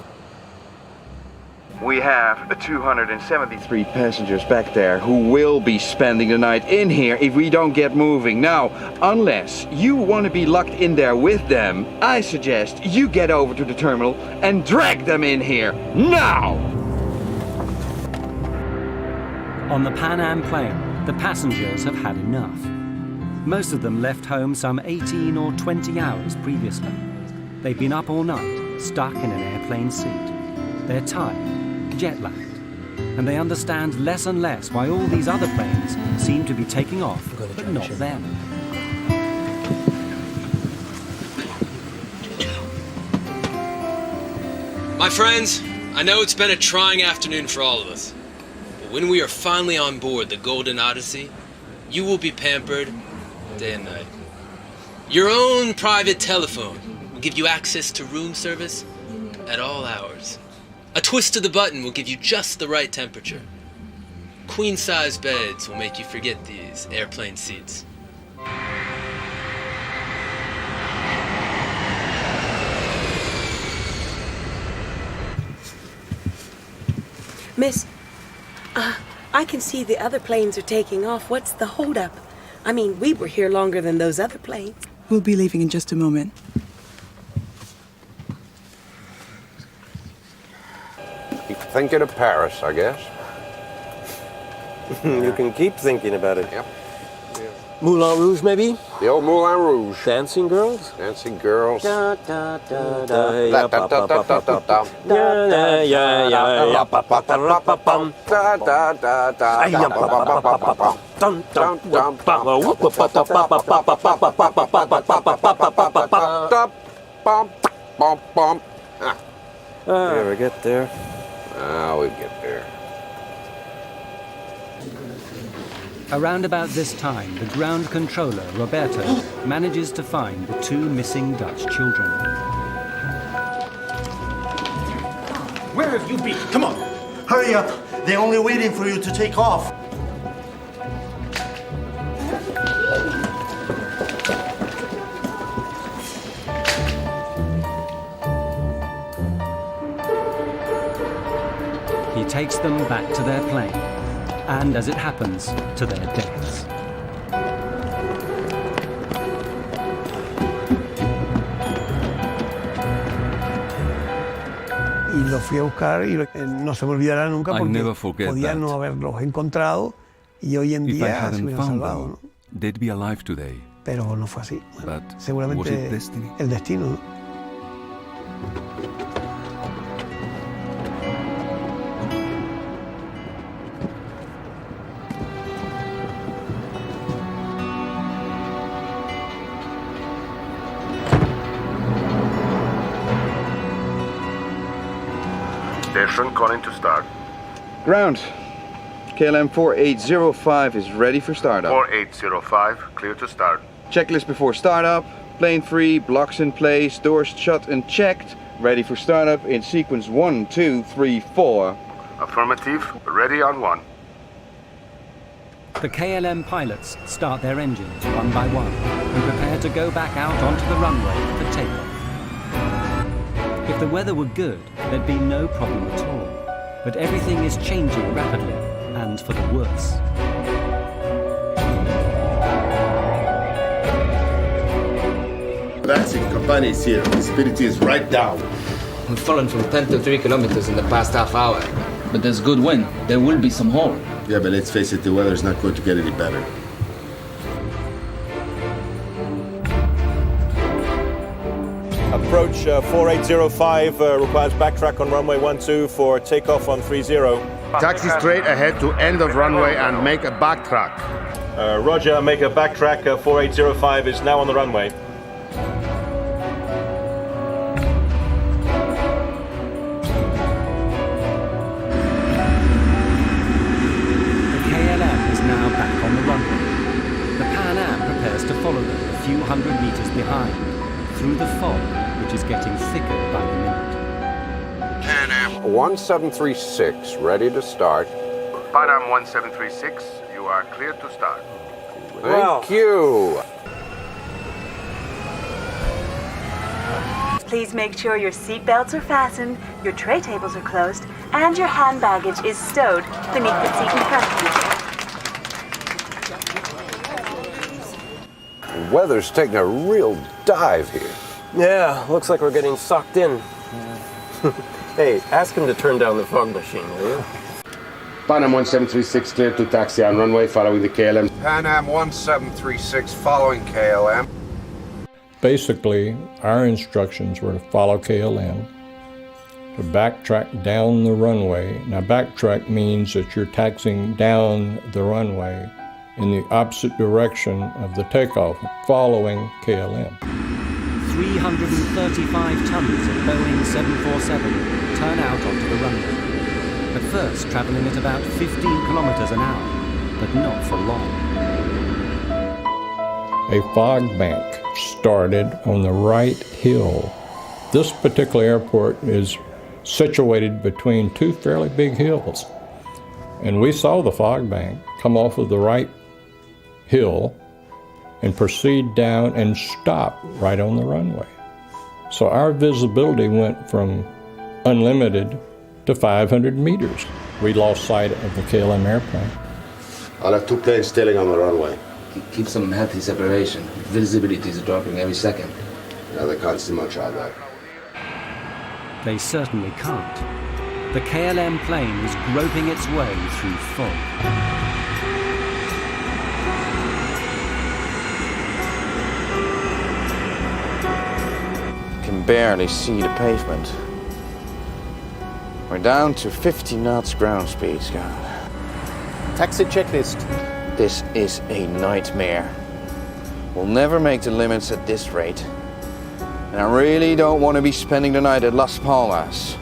We have 273 passengers back there who will be spending the night in here if we don't get moving. Now, unless you want to be locked in there with them, I suggest you get over to the terminal and drag them in here now! On the Pan Am plane, the passengers have had enough. Most of them left home some 18 or 20 hours previously. They've been up all night, stuck in an airplane seat. They're tired, jet-lagged, and they understand less and less why all these other planes seem to be taking off, but not them. My friends, I know it's been a trying afternoon for all of us, but when we are finally on board the Golden Odyssey, you will be pampered day and night. Your own private telephone will give you access to room service at all hours. A twist of the button will give you just the right temperature. Queen-size beds will make you forget these airplane seats. Miss, I can see the other planes are taking off. What's the holdup? I mean, we were here longer than those other planes. We'll be leaving in just a moment. Keep thinking of Paris, I guess. You can keep thinking about it. Yep. Moulin Rouge, maybe? The old Moulin Rouge. Dancing girls? Dancing girls. Da, da, da, da, ya, pa, pa, pa, pa, pa, pa. Ya, ya, ya, ya, pa, pa, pa, pa, pa, pam. Da, da, da, da, Ay, ya, pa, pa, pa, pa, pa, pa. Dum, dum, dum, pa, pa, whoop, pa, pa, pa, pa, pa, pa, pa, pa, pa, pa, pa, pa, pa, pa, pa, pa, pa. da, bum, bum, bum. You ever get there? We'll get there. Around about this time, the ground controller, Roberto, manages to find the two missing Dutch children. Where have you been? Come on, hurry up. They're only waiting for you to take off. He takes them back to their plane, and as it happens, to their deaths. Y los fui a buscar y no se me olvidará nunca I'll porque never forget podía that. no haberlos encontrado y hoy en If I día se hadn't hubieran found salvado, them, ¿no? they'd be alive today. Pero no fue así. But Seguramente was it destiny? el destino, ¿no? Station calling to start. Ground. KLM 4805 is ready for startup. 4805, clear to start. Checklist before startup. Plane free, blocks in place, doors shut and checked. Ready for startup in sequence 1, 2, 3, 4. Affirmative, ready on 1. The KLM pilots start their engines one by one and prepare to go back out onto the runway for takeoff. If the weather were good, there'd be no problem at all. But everything is changing rapidly, and for the worse. Taxi company is here. Visibility is right down. We've fallen from 10 to 3 kilometers in the past half hour. But there's good wind. There will be some hole. Yeah, but let's face it, the weather is not going to get any better. Approach 4805 requires backtrack on runway 12 for takeoff on 30. Taxi straight ahead to end of runway and make a backtrack. Roger, make a backtrack. 4805 is now on the runway. The KLM is now back on the runway. The Pan Am prepares to follow them a few hundred meters behind, through the fog, which is getting thicker by the minute. Pan Am 1736, ready to start. Pan Am 1736, you are clear to start. Thank you. Please make sure your seat belts are fastened, your tray tables are closed, and your hand baggage is stowed beneath the seat in front of you. The weather's taking a real dive here. Yeah, looks like we're getting sucked in. Hey, ask him to turn down the fog machine, will you? Pan Am 1736 clear to taxi on runway following the KLM. Pan Am 1736 following KLM. Basically, our instructions were to follow KLM, to backtrack down the runway. Now, backtrack means that you're taxiing down the runway in the opposite direction of the takeoff, following KLM. 335 tons of Boeing 747 turn out onto the runway. At first, traveling at about 15 kilometers an hour, but not for long. A fog bank started on the right hill. This particular airport is situated between two fairly big hills. And we saw the fog bank come off of the right hill and proceed down and stop right on the runway. So our visibility went from unlimited to 500 meters. We lost sight of the KLM airplane. I'll have 2 planes tailing on the runway. Keep some healthy separation. Visibility is dropping every second. Yeah, they can't see much out there. They certainly can't. The KLM plane is groping its way through fog. Can barely see the pavement. We're down to 50 knots ground speed, Scott. Taxi checklist. This is a nightmare. We'll never make the limits at this rate. And I really don't want to be spending the night at Las Palmas.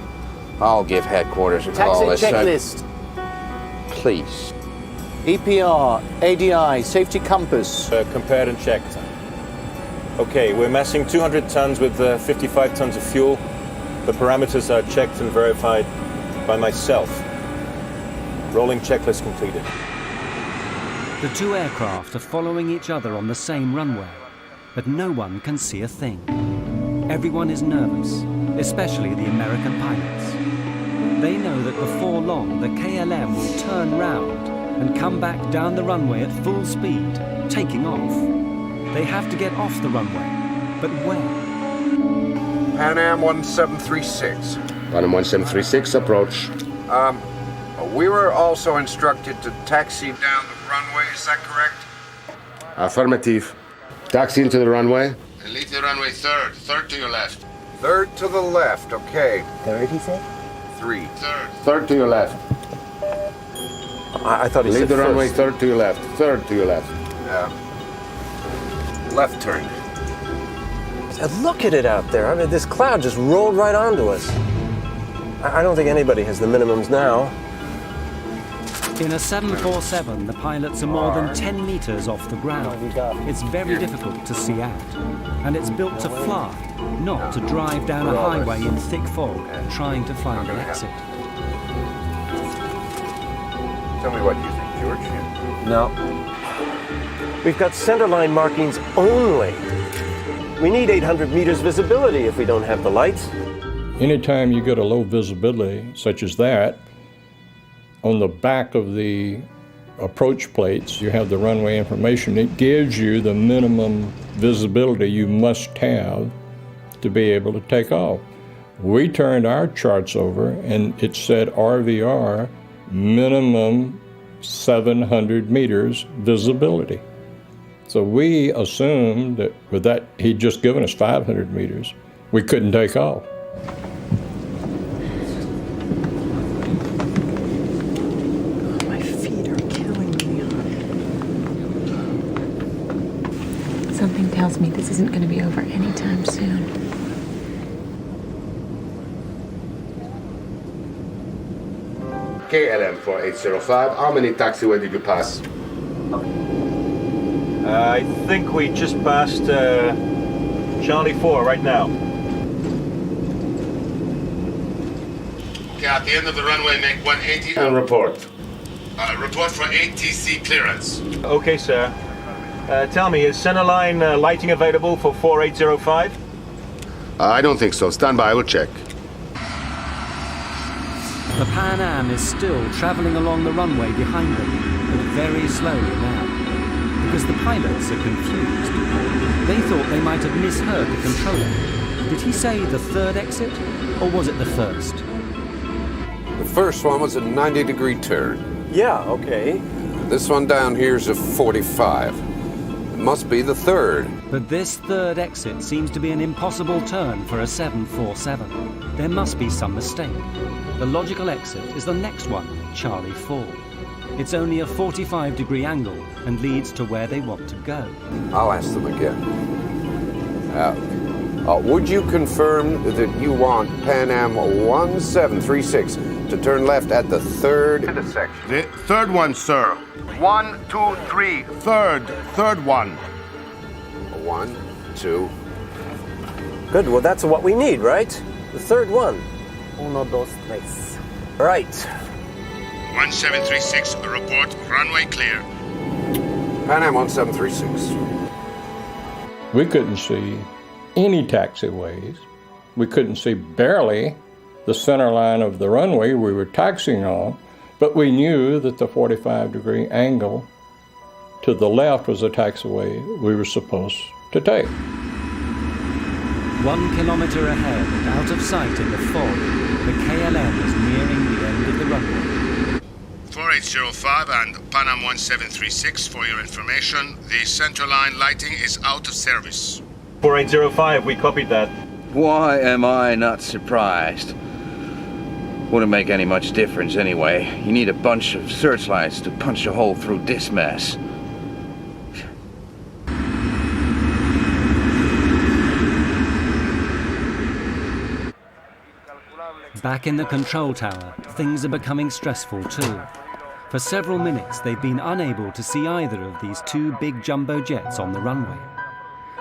I'll give headquarters a call. Taxi checklist. Please. EPR, ADI, safety compass. Compared and checked. Okay, we're massing 200 tons with 55 tons of fuel. The parameters are checked and verified by myself. Rolling checklist completed. The two aircraft are following each other on the same runway, but no one can see a thing. Everyone is nervous, especially the American pilots. They know that before long, the KLM will turn round and come back down the runway at full speed, taking off. They have to get off the runway, but where? Pan Am 1736. Pan Am 1736, approach. We were also instructed to taxi down the runway, is that correct? Affirmative. Taxi into the runway. And leave the runway third to your left. Third to the left, okay. Third, he said? 3. Third to your left. I thought he said leave the first. runway third to your left. Third to your left. Left turn. Look at it out there. I mean, this cloud just rolled right onto us. I don't think anybody has the minimums now. In a 747, the pilots are more than 10 meters off the ground. It's very difficult to see out. And it's built to fly, not to drive down a highway in thick fog, trying to find an exit. Tell me what you think, George. No. We've got centerline markings only. We need 800 meters visibility if we don't have the lights. Anytime you get a low visibility, such as that, on the back of the approach plates, you have the runway information. It gives you the minimum visibility you must have to be able to take off. We turned our charts over and it said RVR, minimum 700 meters visibility. So we assumed that with that, he'd just given us 500 meters. We couldn't take off. My feet are killing me. Something tells me this isn't going to be over anytime soon. KLM 4805, how many taxiway did you pass? I think we just passed Charlie 4 right now. Okay, at the end of the runway, make 180 and report. Report for ATC clearance. Okay, sir. Tell me, is centerline lighting available for 4805? I don't think so. Stand by, I will check. The Pan Am is still travelling along the runway behind them, but very slowly now, because the pilots are confused. They thought they might have misheard the controller. Did he say the third exit, or was it the first? The first one was a 90-degree turn. Yeah, okay. This one down here is a 45. It must be the third. But this third exit seems to be an impossible turn for a 747. There must be some mistake. The logical exit is the next one, Charlie 4. It's only a 45-degree angle and leads to where they want to go. I'll ask them again. Would you confirm that you want Pan Am 1736 to turn left at the third intersection? The third one, sir. 1, 2, 3. Third one. 1, 2. Good, well that's what we need, right? The third one. 1, 2, 3. Right. 1736, report runway clear. Pan Am 1736. We couldn't see any taxiways. We couldn't see barely the center line of the runway we were taxiing on, but we knew that the 45-degree angle to the left was the taxiway we were supposed to take. 1 kilometre ahead and out of sight in the fog, the KLM is nearing the end of the runway. 4805 and Pan Am 1736, for your information, the center line lighting is out of service. 4805, we copied that. Why am I not surprised? Wouldn't make any much difference anyway. You need a bunch of searchlights to punch a hole through this mess. Back in the control tower, things are becoming stressful too. For several minutes, they've been unable to see either of these two big jumbo jets on the runway.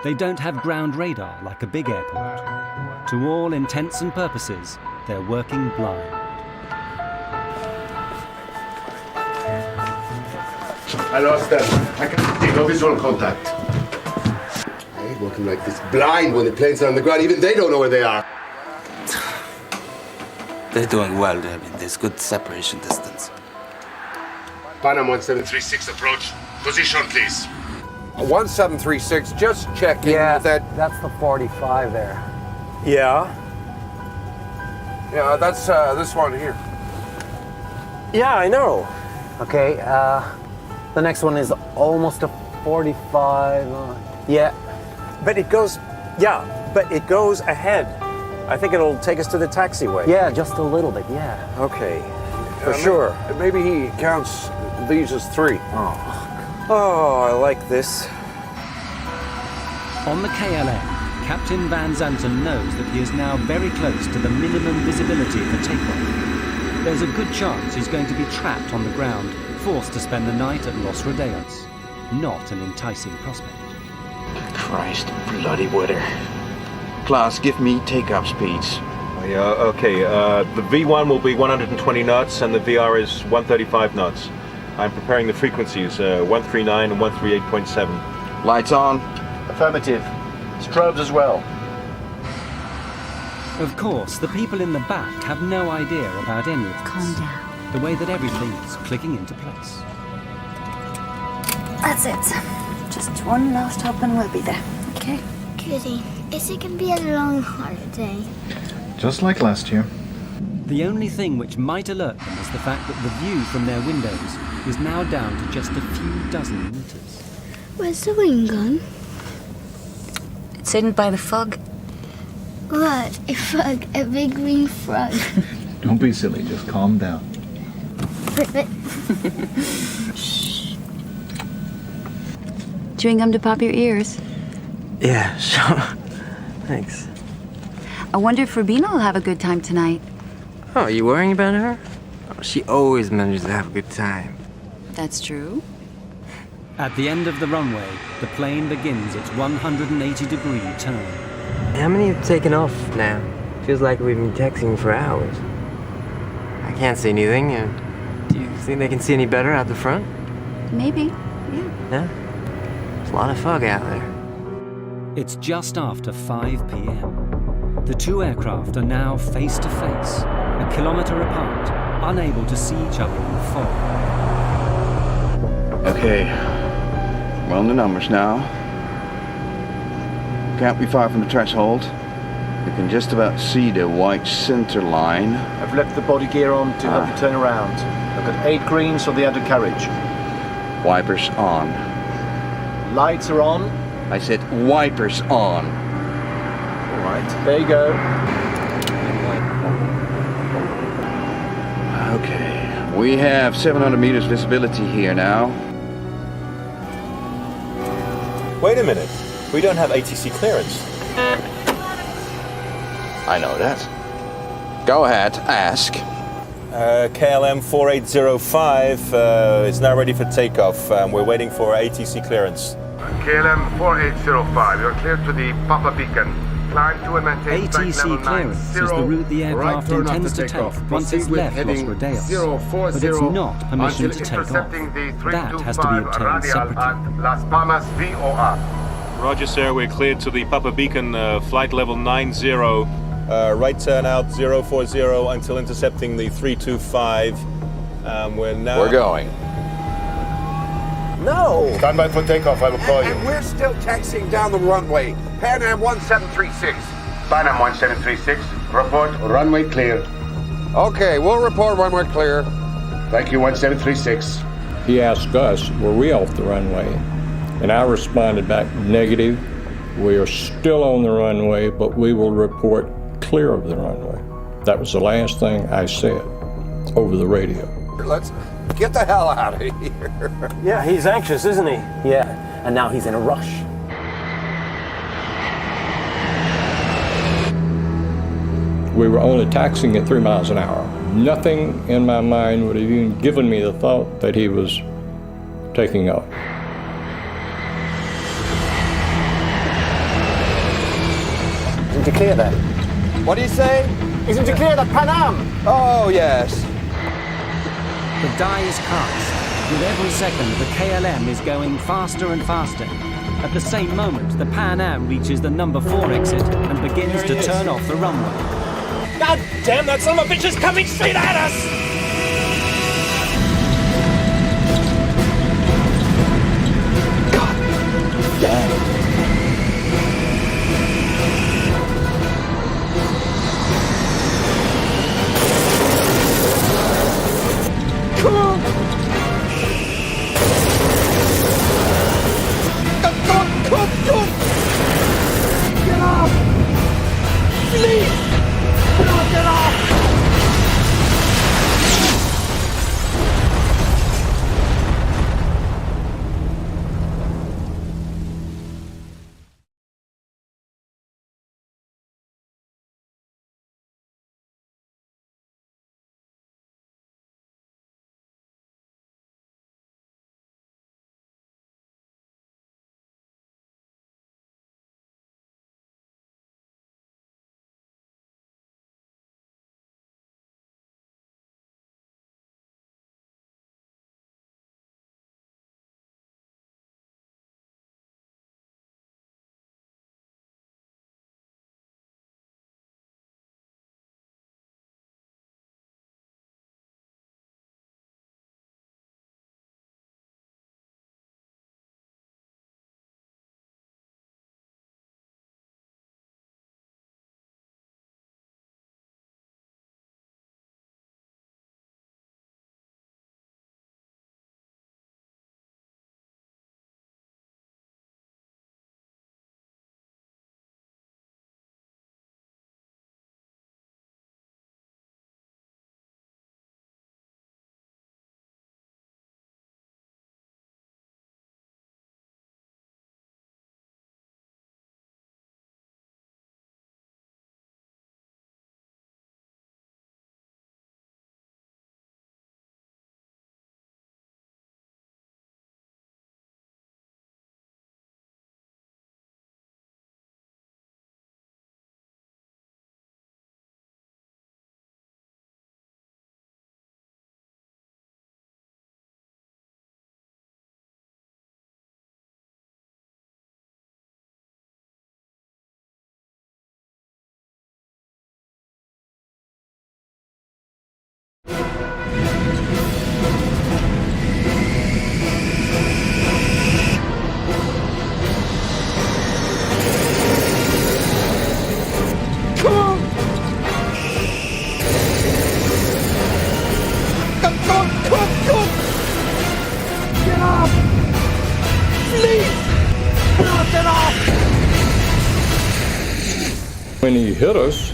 They don't have ground radar like a big airport. To all intents and purposes, they're working blind. I lost them. I can't see no visual contact. I hate working like this, blind when the planes are on the ground. Even they don't know where they are. They're doing well, Debbie. There's good separation distance. Pan Am 1736 approach. Position, please. 1736, just checking that... That's the 45 there. Yeah? Yeah, that's this one here. Yeah, I know. Okay, the next one is almost a 45. Yeah. But it goes ahead. I think it'll take us to the taxiway. Yeah, just a little bit, yeah. Okay, for sure. Maybe he counts these as 3. Oh, I like this. On the KLM, Captain Van Zanten knows that he is now very close to the minimum visibility for takeoff. There's a good chance he's going to be trapped on the ground, forced to spend the night at Los Rodeos. Not an enticing prospect. Christ, bloody weather. Klaus, give me takeoff speeds. Yeah, okay. The V1 will be 120 knots and the VR is 135 knots. I'm preparing the frequencies, 139 and 138.7. Lights on? Affirmative. Strobes as well. Of course, the people in the back have no idea about any of this. Calm down. The way that everything is clicking into place. That's it. Just one last hop and we'll be there. Okay? Goody. Is it gonna be a long holiday? Just like last year. The only thing which might alert them is the fact that the view from their windows is now down to just a few dozen meters. Where's the wing gone? It's hidden by the fog. What? A frog? A big green frog? Don't be silly, just calm down. Shh. Chewing gum to pop your ears. Yeah, sure. Thanks. I wonder if Rubina will have a good time tonight. Oh, are you worrying about her? Oh, she always manages to have a good time. That's true. At the end of the runway, the plane begins its 180-degree turn. How many have taken off now? Feels like we've been texting for hours. I can't see anything. Do you think they can see any better out the front? Maybe, Yeah? There's a lot of fog out there. It's just after 5 p.m. The two aircraft are now face to face, a kilometre apart, unable to see each other in the fog. Okay, well in the numbers now. Can't be far from the threshold. You can just about see the white center line. I've left the body gear on to help you turn around. I've got 8 greens on the undercarriage. Wipers on. Lights are on. I said wipers on. All right, there you go. Okay, we have 700 meters visibility here now. Wait a minute. We don't have ATC clearance. I know that. Go ahead, ask. KLM 4805 is now ready for takeoff. We're waiting for ATC clearance. KLM 4805, you're clear to the Papa Beacon. Climb to and maintain ATC clearance is the route the aircraft intends to take once it's left Los Rodeos. But it's not permission to take off. That has to be obtained separately. Las Palmas VOR. Roger, sir. We're cleared to the Papa Beacon, flight level 90. Right turn out 040 until intercepting the 325. We're going. No! Stand by for takeoff, I will call you. And we're still taxiing down the runway. Pan Am 1736. Pan Am 1736, report runway clear. Okay, we'll report when we're clear. Thank you, 1736. He asked us, were we off the runway? And I responded back, negative. We are still on the runway, but we will report clear of the runway. That was the last thing I said over the radio. Let's get the hell out of here. Yeah, he's anxious, isn't he? Yeah, and now he's in a rush. We were only taxiing at 3 miles an hour. Nothing in my mind would have even given me the thought that he was taking off. Isn't it clear there? What do you say? Isn't it clear that Pan Am? Oh, yes. The die is cast. With every second, the KLM is going faster and faster. At the same moment, the Pan Am reaches the number 4 exit and begins to turn off the runway. God damn, that son of a bitch is coming straight at us! God damn. Come on! Go! Get off! Please! Get off! when he hit us,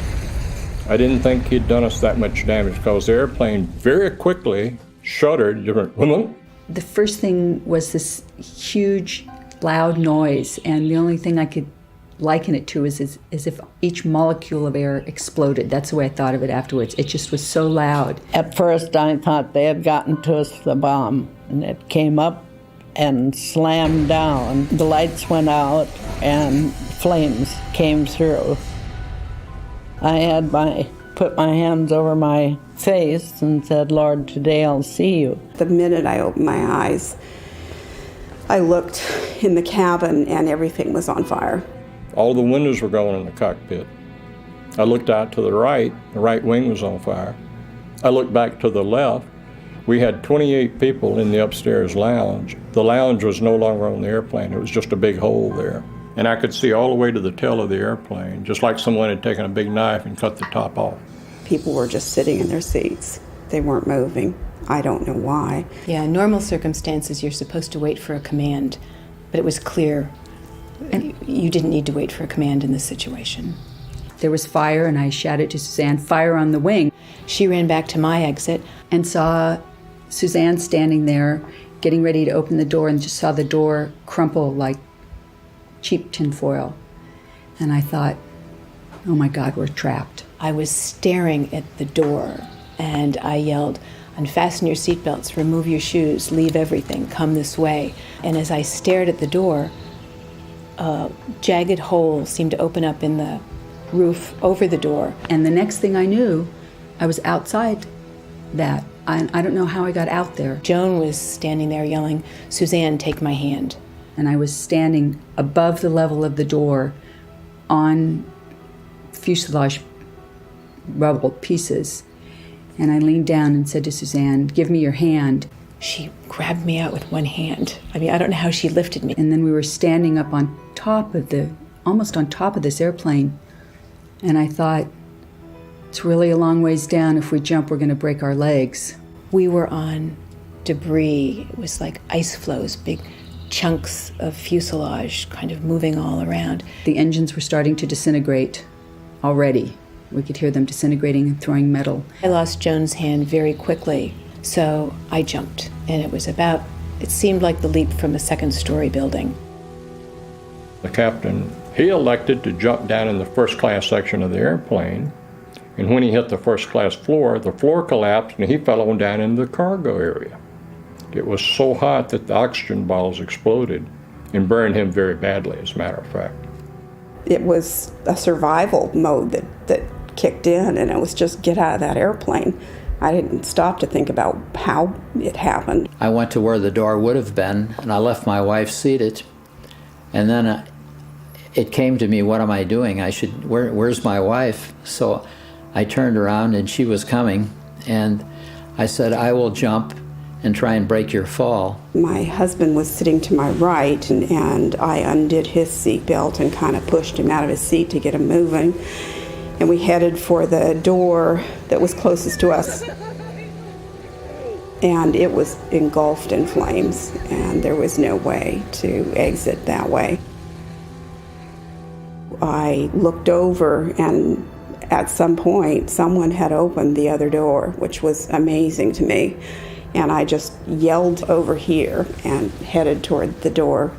I didn't think he'd done us that much damage because the airplane very quickly shuddered. The first thing was this huge, loud noise, and the only thing I could liken it to is if each molecule of air exploded. That's the way I thought of it afterwards. It just was so loud. At first, I thought they had gotten to us the bomb, and it came up and slammed down. The lights went out, and flames came through. I had put my hands over my face and said, "Lord, today I'll see you." The minute I opened my eyes, I looked in the cabin and everything was on fire. All the windows were going in the cockpit. I looked out to the right wing was on fire. I looked back to the left. We had 28 people in the upstairs lounge. The lounge was no longer on the airplane. It was just a big hole there. And I could see all the way to the tail of the airplane, just like someone had taken a big knife and cut the top off. People were just sitting in their seats. They weren't moving. I don't know why. Yeah, in normal circumstances, you're supposed to wait for a command, but it was clear you didn't need to wait for a command in this situation. There was fire, and I shouted to Suzanne, "Fire on the wing." She ran back to my exit and saw Suzanne standing there, getting ready to open the door, and just saw the door crumple like cheap tinfoil. And I thought, oh my God, we're trapped. I was staring at the door, and I yelled, "Unfasten your seatbelts, remove your shoes, leave everything, come this way." And as I stared at the door, a jagged hole seemed to open up in the roof over the door. And the next thing I knew, I was outside that. I don't know how I got out there. Joan was standing there yelling, "Suzanne, take my hand." And I was standing above the level of the door on fuselage rubble pieces. And I leaned down and said to Suzanne, "Give me your hand." She grabbed me out with one hand. I mean, I don't know how she lifted me. And then we were standing up on top of almost on top of this airplane. And I thought, it's really a long ways down. If we jump, we're going to break our legs. We were on debris. It was like ice flows, big chunks of fuselage kind of moving all around. The engines were starting to disintegrate already. We could hear them disintegrating and throwing metal. I lost Joan's hand very quickly, so I jumped. And it seemed like the leap from a second-story building. The captain, he elected to jump down in the first-class section of the airplane. And when he hit the first-class floor, the floor collapsed and he fell on down into the cargo area. It was so hot that the oxygen bottles exploded and burned him very badly, as a matter of fact. It was a survival mode that kicked in, and it was just get out of that airplane. I didn't stop to think about how it happened. I went to where the door would have been, and I left my wife seated. And then it came to me, what am I doing? Where's my wife? So I turned around, and she was coming, and I said, "I will jump and try and break your fall." My husband was sitting to my right, and I undid his seatbelt and kind of pushed him out of his seat to get him moving. And we headed for the door that was closest to us. And it was engulfed in flames, and there was no way to exit that way. I looked over, and at some point, someone had opened the other door, which was amazing to me. And I just yelled over here and headed toward the door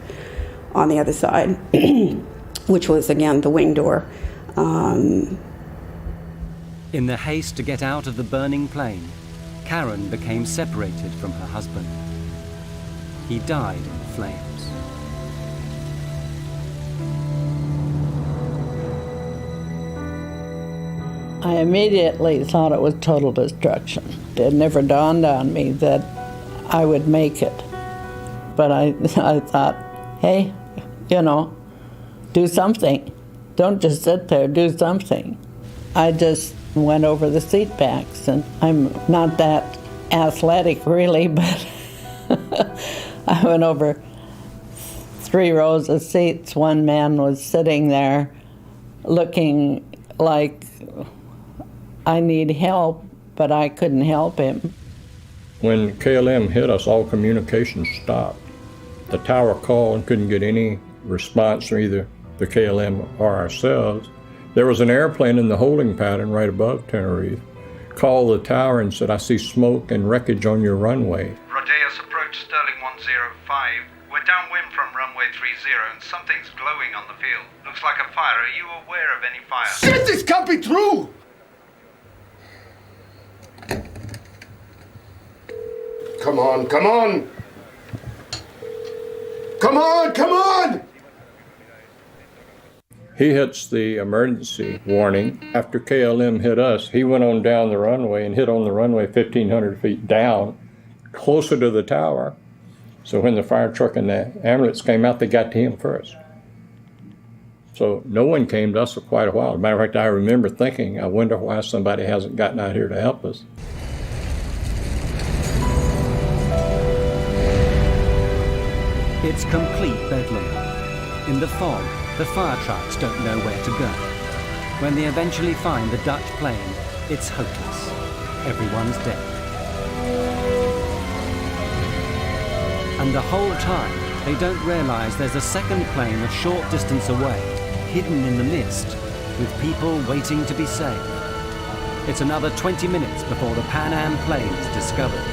on the other side, which was, again, the wing door. In the haste to get out of the burning plane, Karen became separated from her husband. He died in the flames. I immediately thought it was total destruction. It never dawned on me that I would make it. But I thought, hey, do something. Don't just sit there, do something. I just went over the seat backs, and I'm not that athletic really, but I went over 3 rows of seats. One man was sitting there looking like I need help, but I couldn't help him. When KLM hit us, all communication stopped. The tower called and couldn't get any response from either the KLM or ourselves. There was an airplane in the holding pattern right above Tenerife. Called the tower and said, "I see smoke and wreckage on your runway." Rodeos approach Sterling 105. We're downwind from runway 30 and something's glowing on the field. Looks like a fire. Are you aware of any fire? Shit, this can't be true! Come on, come on! Come on, come on! He hits the emergency warning. After KLM hit us, he went on down the runway and hit on the runway 1,500 feet down, closer to the tower. So when the fire truck and the ambulance came out, they got to him first. So no one came to us for quite a while. As a matter of fact, I remember thinking, I wonder why somebody hasn't gotten out here to help us. It's complete bedlam. In the fog, the fire trucks don't know where to go. When they eventually find the Dutch plane, it's hopeless. Everyone's dead. And the whole time, they don't realize there's a second plane a short distance away, hidden in the mist, with people waiting to be saved. It's another 20 minutes before the Pan Am plane is discovered.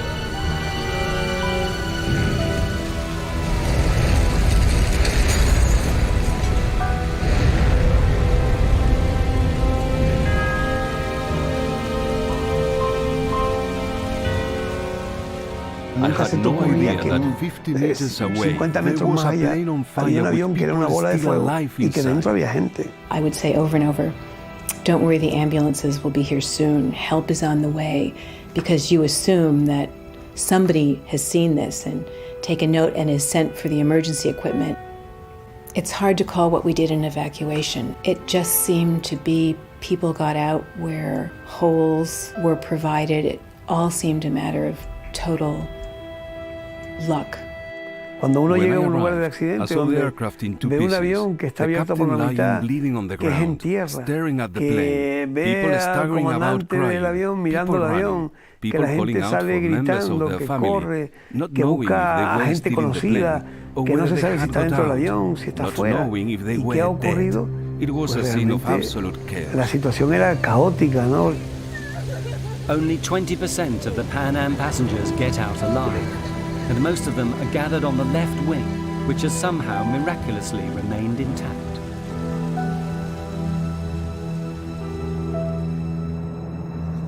Nunca se te ocurría que 50 metros más allá había un avión que era una bola de fuego y que dentro había gente. I would say over and over, don't worry, the ambulances will be here soon. Help is on the way, because you assume that somebody has seen this and taken note and is sent for the emergency equipment. It's hard to call what we did an evacuation. It just seemed to be people got out where holes were provided. It all seemed a matter of total luck. Cuando uno llega a un lugar de accidente donde ve un avión que está abierto por la mitad, que es en tierra, que ve al comandante del avión mirando el avión, que la gente sale gritando, que corre, que busca a gente conocida, que no se sabe si está dentro del avión, si está afuera, y qué ha ocurrido, pues realmente la situación era caótica, ¿no? Only 20% of the Pan Am passengers get out alive, and most of them are gathered on the left wing, which has somehow miraculously remained intact.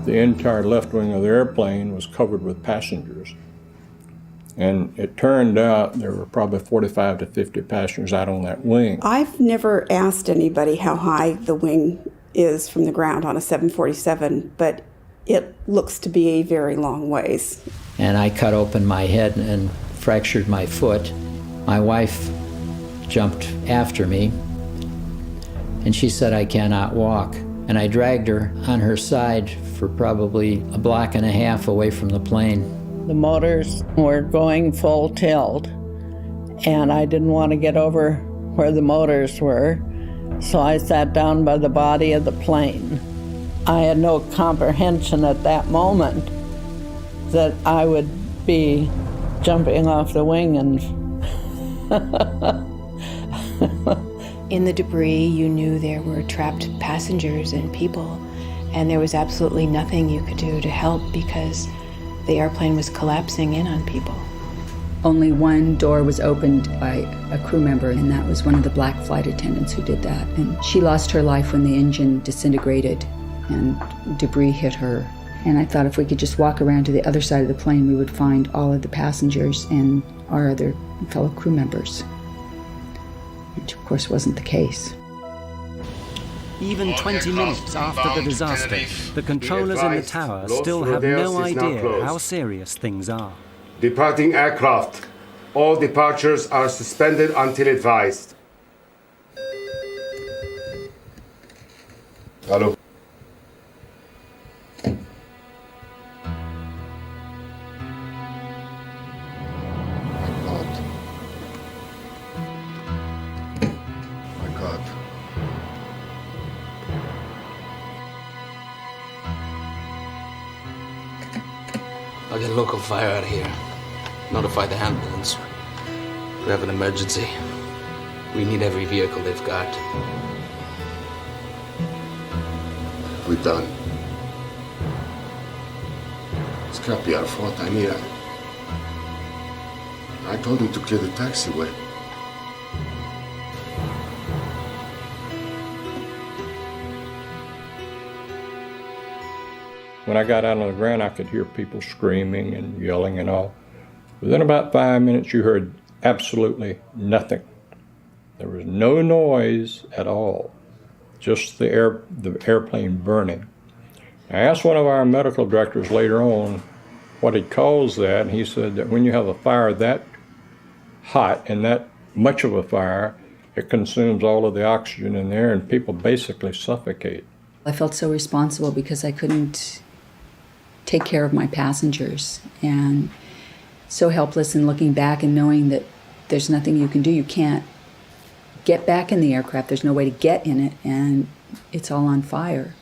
The entire left wing of the airplane was covered with passengers. And it turned out there were probably 45 to 50 passengers out on that wing. I've never asked anybody how high the wing is from the ground on a 747, but it looks to be a very long ways. And I cut open my head and fractured my foot. My wife jumped after me, and she said I cannot walk. And I dragged her on her side for probably a block and a half away from the plane. The motors were going full tilt, and I didn't want to get over where the motors were, so I sat down by the body of the plane. I had no comprehension at that moment that I would be jumping off the wing and In the debris, you knew there were trapped passengers and people, and there was absolutely nothing you could do to help because the airplane was collapsing in on people. Only one door was opened by a crew member, and that was one of the black flight attendants who did that. And she lost her life when the engine disintegrated and debris hit her. And I thought if we could just walk around to the other side of the plane, we would find all of the passengers and our other fellow crew members, which of course wasn't the case. Even 20 minutes after the disaster, the controllers in the tower still have no idea how serious things are. Departing aircraft. All departures are suspended until advised. Hello. I'll get local fire out of here. Notify the ambulance. We have an emergency. We need every vehicle they've got. it done. It's can't be our fault. I mean, I told him to clear the taxiway. When I got out on the ground, I could hear people screaming and yelling and all. Within about 5 minutes, you heard absolutely nothing. There was no noise at all, just the airplane burning. I asked one of our medical directors later on what he calls that, and he said that when you have a fire that hot and that much of a fire, it consumes all of the oxygen in there and people basically suffocate. I felt so responsible because I couldn't take care of my passengers, and so helpless in looking back and knowing that there's nothing you can do. You can't get back in the aircraft. There's no way to get in it, and it's all on fire.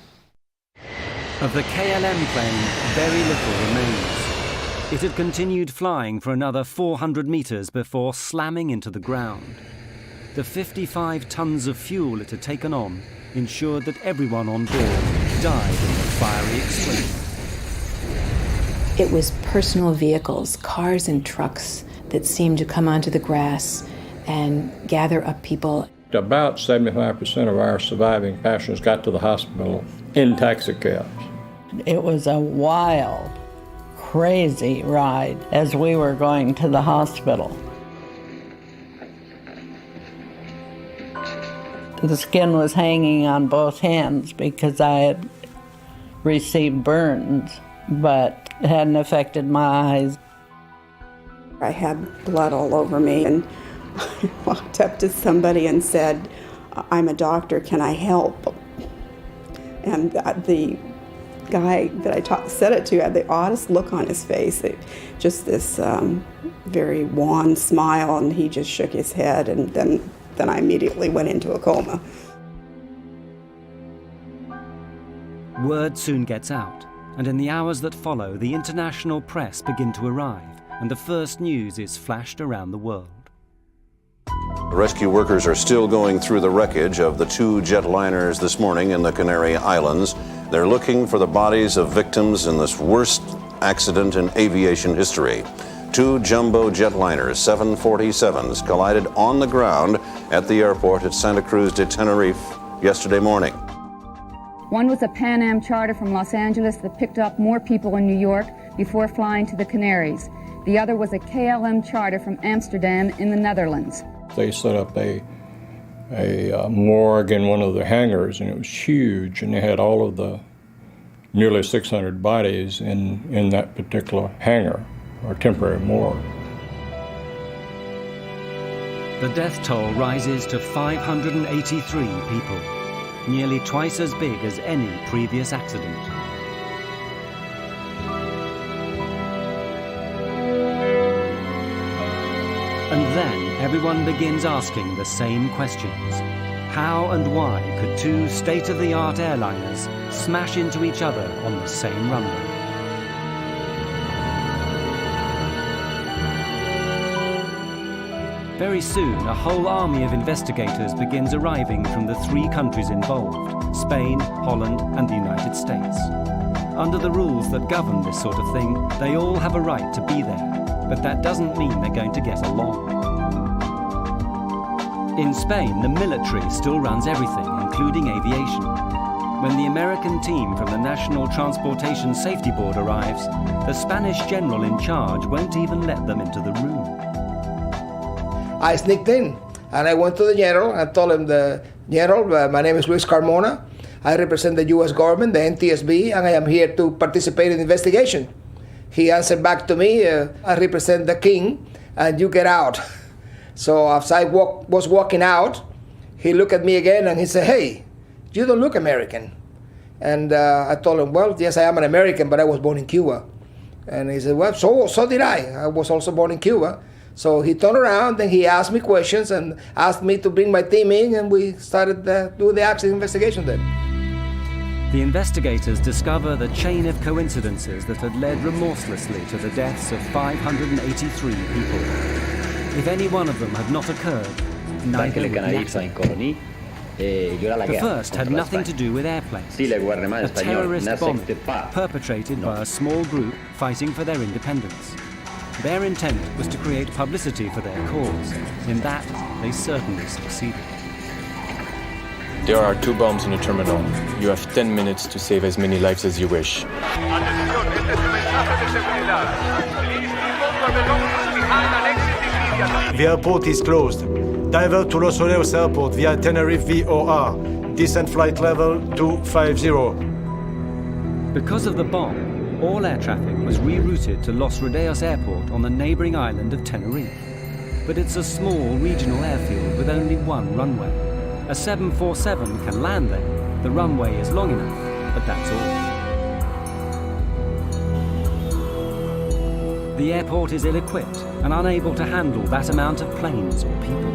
Of the KLM plane, very little remains. It had continued flying for another 400 meters before slamming into the ground. The 55 tons of fuel it had taken on ensured that everyone on board died in the fiery explosion. It was personal vehicles, cars and trucks that seemed to come onto the grass and gather up people. About 75% of our surviving passengers got to the hospital in taxicabs. It was a wild, crazy ride as we were going to the hospital. The skin was hanging on both hands because I had received burns, but it hadn't affected my eyes. I had blood all over me, and I walked up to somebody and said, "I'm a doctor, can I help?" And the guy that I said it to had the oddest look on his face, just this very wan smile, and he just shook his head, and then I immediately went into a coma. Word soon gets out, and in the hours that follow, the international press begin to arrive, and the first news is flashed around the world. Rescue workers are still going through the wreckage of the two jetliners this morning in the Canary Islands. They're looking for the bodies of victims in this worst accident in aviation history. Two jumbo jetliners, 747s, collided on the ground at the airport at Santa Cruz de Tenerife yesterday morning. One was a Pan Am charter from Los Angeles that picked up more people in New York before flying to the Canaries. The other was a KLM charter from Amsterdam in the Netherlands. They set up a morgue in one of the hangars, and it was huge, and they had all of the nearly 600 bodies in that particular hangar, or temporary morgue. The death toll rises to 583 people, nearly twice as big as any previous accident. And then everyone begins asking the same questions. How and why could two state-of-the-art airliners smash into each other on the same runway? Very soon, a whole army of investigators begins arriving from the three countries involved, Spain, Holland, and the United States. Under the rules that govern this sort of thing, they all have a right to be there, but that doesn't mean they're going to get along. In Spain, the military still runs everything, including aviation. When the American team from the National Transportation Safety Board arrives, the Spanish general in charge won't even let them into the room. I sneaked in, and I went to the general and told him, "The general, my name is Luis Carmona. I represent the U.S. government, the NTSB, and I am here to participate in the investigation." He answered back to me, "I represent the king, and you get out." So as I was walking out, he looked at me again and he said, "Hey, you don't look American." And I told him, "Well, yes, I am an American, but I was born in Cuba." And he said, "Well, so did I. I was also born in Cuba." So he turned around and he asked me questions and asked me to bring my team in, and we started doing the accident investigation then. The investigators discover the chain of coincidences that had led remorselessly to the deaths of 583 people. If any one of them had not occurred, neither would the accident. The first had nothing to do with airplanes. A terrorist bombing perpetrated by a small group fighting for their independence. Their intent was to create publicity for their cause. In that, they certainly succeeded. There are 2 bombs in the terminal. You have 10 minutes to save as many lives as you wish. The airport is closed. Divert to Los Rodeos Airport via Tenerife VOR. Descent flight level 250. Because of the bomb, all air traffic was rerouted to Los Rodeos Airport on the neighbouring island of Tenerife. But it's a small regional airfield with only one runway. A 747 can land there. The runway is long enough, but that's all. The airport is ill-equipped and unable to handle that amount of planes or people.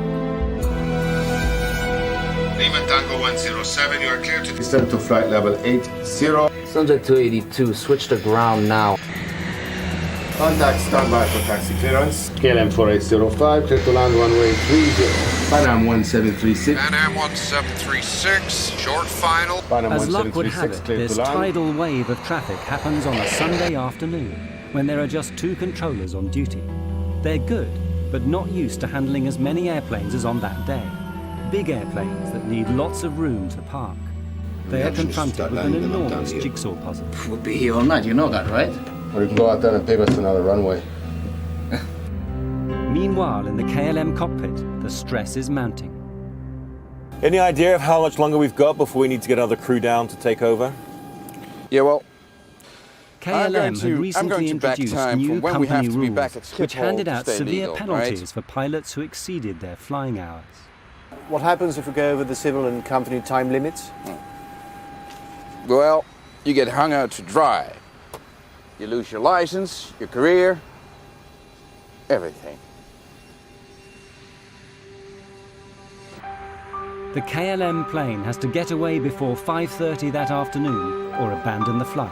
Lima Tango 107, you are clear to descend to flight level 80. Subject 282, switch to ground now. Contact standby for taxi clearance. KLM 4805, clear to land runway 30. Pan Am 1736. Pan Am 1736, short final. As luck would have it, this tidal wave of traffic happens on a Sunday afternoon, when there are just 2 controllers on duty. They're good, but not used to handling as many airplanes as on that day. Big airplanes that need lots of room to park. They are confronted with an enormous jigsaw puzzle. We'll be here all night, you know that, right? Or you can go out there and pave us another runway. Meanwhile, in the KLM cockpit, the stress is mounting. Any idea of how much longer we've got before we need to get another crew down to take over? Yeah, well, KLM had recently introduced new company rules which handed out severe penalties for pilots who exceeded their flying hours. What happens if we go over the civil and company time limits? Well, you get hung out to dry. You lose your license, your career, everything. The KLM plane has to get away before 5:30 that afternoon or abandon the flight.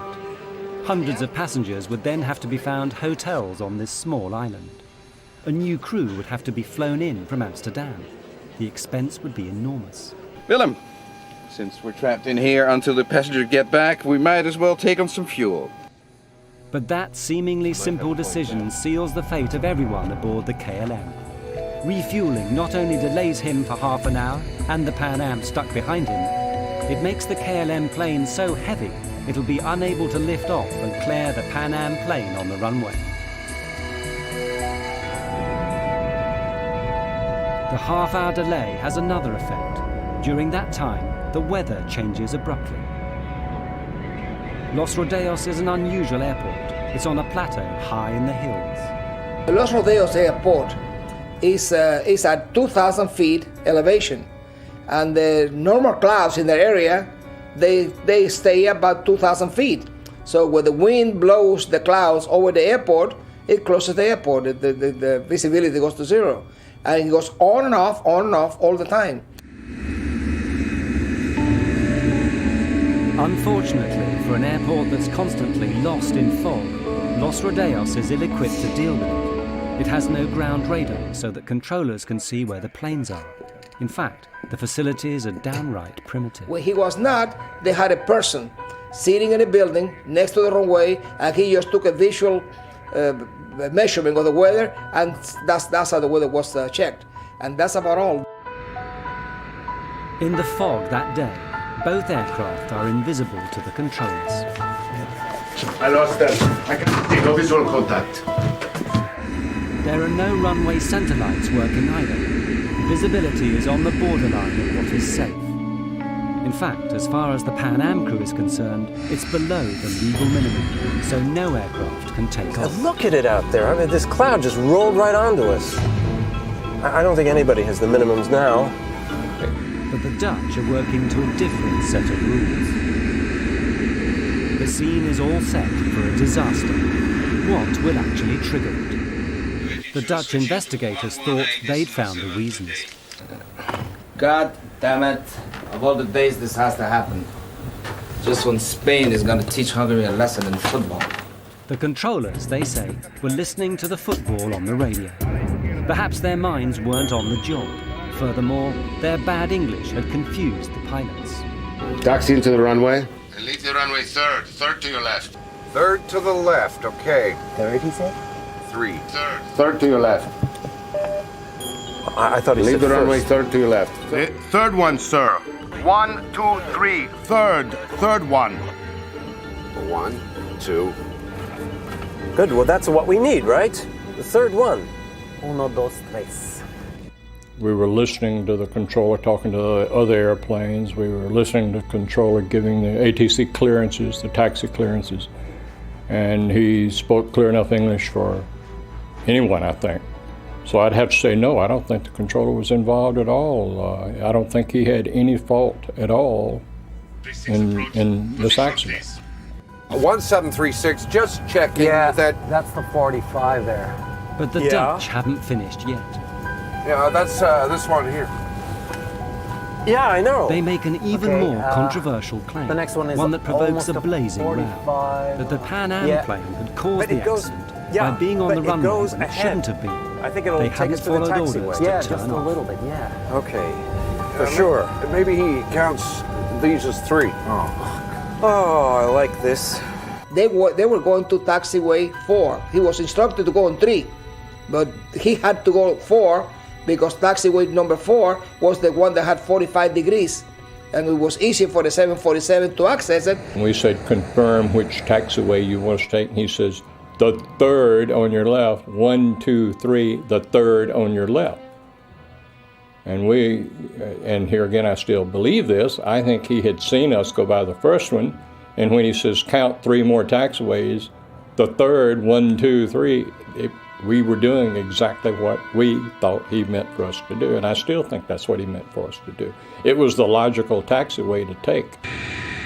Hundreds of passengers would then have to be found hotels on this small island. A new crew would have to be flown in from Amsterdam. The expense would be enormous. Willem, since we're trapped in here until the passengers get back, we might as well take on some fuel. But that seemingly simple decision seals the fate of everyone aboard the KLM. Refueling not only delays him for half an hour and the Pan Am stuck behind him, it makes the KLM plane so heavy it'll be unable to lift off and clear the Pan Am plane on the runway. The half-hour delay has another effect. During that time, the weather changes abruptly. Los Rodeos is an unusual airport. It's on a plateau high in the hills. Los Rodeos Airport is at 2,000 feet elevation, and the normal clouds in the area, they stay about 2,000 feet. So when the wind blows the clouds over the airport, it closes the airport. The visibility goes to zero, and it goes on and off all the time. Unfortunately, for an airport that's constantly lost in fog, Los Rodeos is ill-equipped to deal with it. It has no ground radar so that controllers can see where the planes are. In fact, the facilities are downright primitive. When he was not, they had a person sitting in a building next to the runway, and he just took a visual measurement of the weather, and that's how the weather was checked. And that's about all. In the fog that day, both aircraft are invisible to the controllers. I lost them. I can't see no visual contact. There are no runway center lights working either. Visibility is on the borderline of what is safe. In fact, as far as the Pan Am crew is concerned, it's below the legal minimum, so no aircraft can take off. Look at it out there. I mean, this cloud just rolled right onto us. I don't think anybody has the minimums now. But the Dutch are working to a different set of rules. The scene is all set for a disaster. What will actually trigger it? The Dutch investigators thought they'd found the reasons. God damn it. Of all the days this has to happen. Just when Spain is going to teach Hungary a lesson in football. The controllers, they say, were listening to the football on the radio. Perhaps their minds weren't on the job. Furthermore, their bad English had confused the pilots. Taxi into the runway. And leave the runway third. Third to your left. Third to the left, okay. Third, he said? 3. Third. Third to your left. I thought he said leave the first. runway third to your left. Third one, sir. 1, 2, 3. Third. Third one. 1, 2. Good, well that's what we need, right? The third one. 1, 2, 3. We were listening to the controller talking to the other airplanes. We were listening to the controller giving the ATC clearances, the taxi clearances. And he spoke clear enough English for anyone, I think. So I'd have to say no, I don't think the controller was involved at all. I don't think he had any fault at all in this accident. 1736, just checking that. That's the 45 there. But the Dutch haven't finished yet. Yeah, that's this one here. Yeah, I know. They make an even more controversial claim. The next one is that provokes a almost blazing row. That the Pan Am plane had caused the accident by being on the runway when it shouldn't have been. I think it'll they take hadn't us to the followed taxiway. orders Yeah, to turn just a off. little bit, yeah. Okay, for sure. Maybe he counts these as 3. Oh, I like this. They were going to taxiway 4. He was instructed to go on 3, but he had to go 4 because taxiway number 4 was the one that had 45 degrees, and it was easy for the 747 to access it. We said, confirm which taxiway you want to take, and he says, the third on your left, 1, 2, 3, the third on your left. And here again, I still believe this. I think he had seen us go by the first one, and when he says count 3 more taxiways, the third, 1, 2, 3, we were doing exactly what we thought he meant for us to do, and I still think that's what he meant for us to do. It was the logical taxiway to take.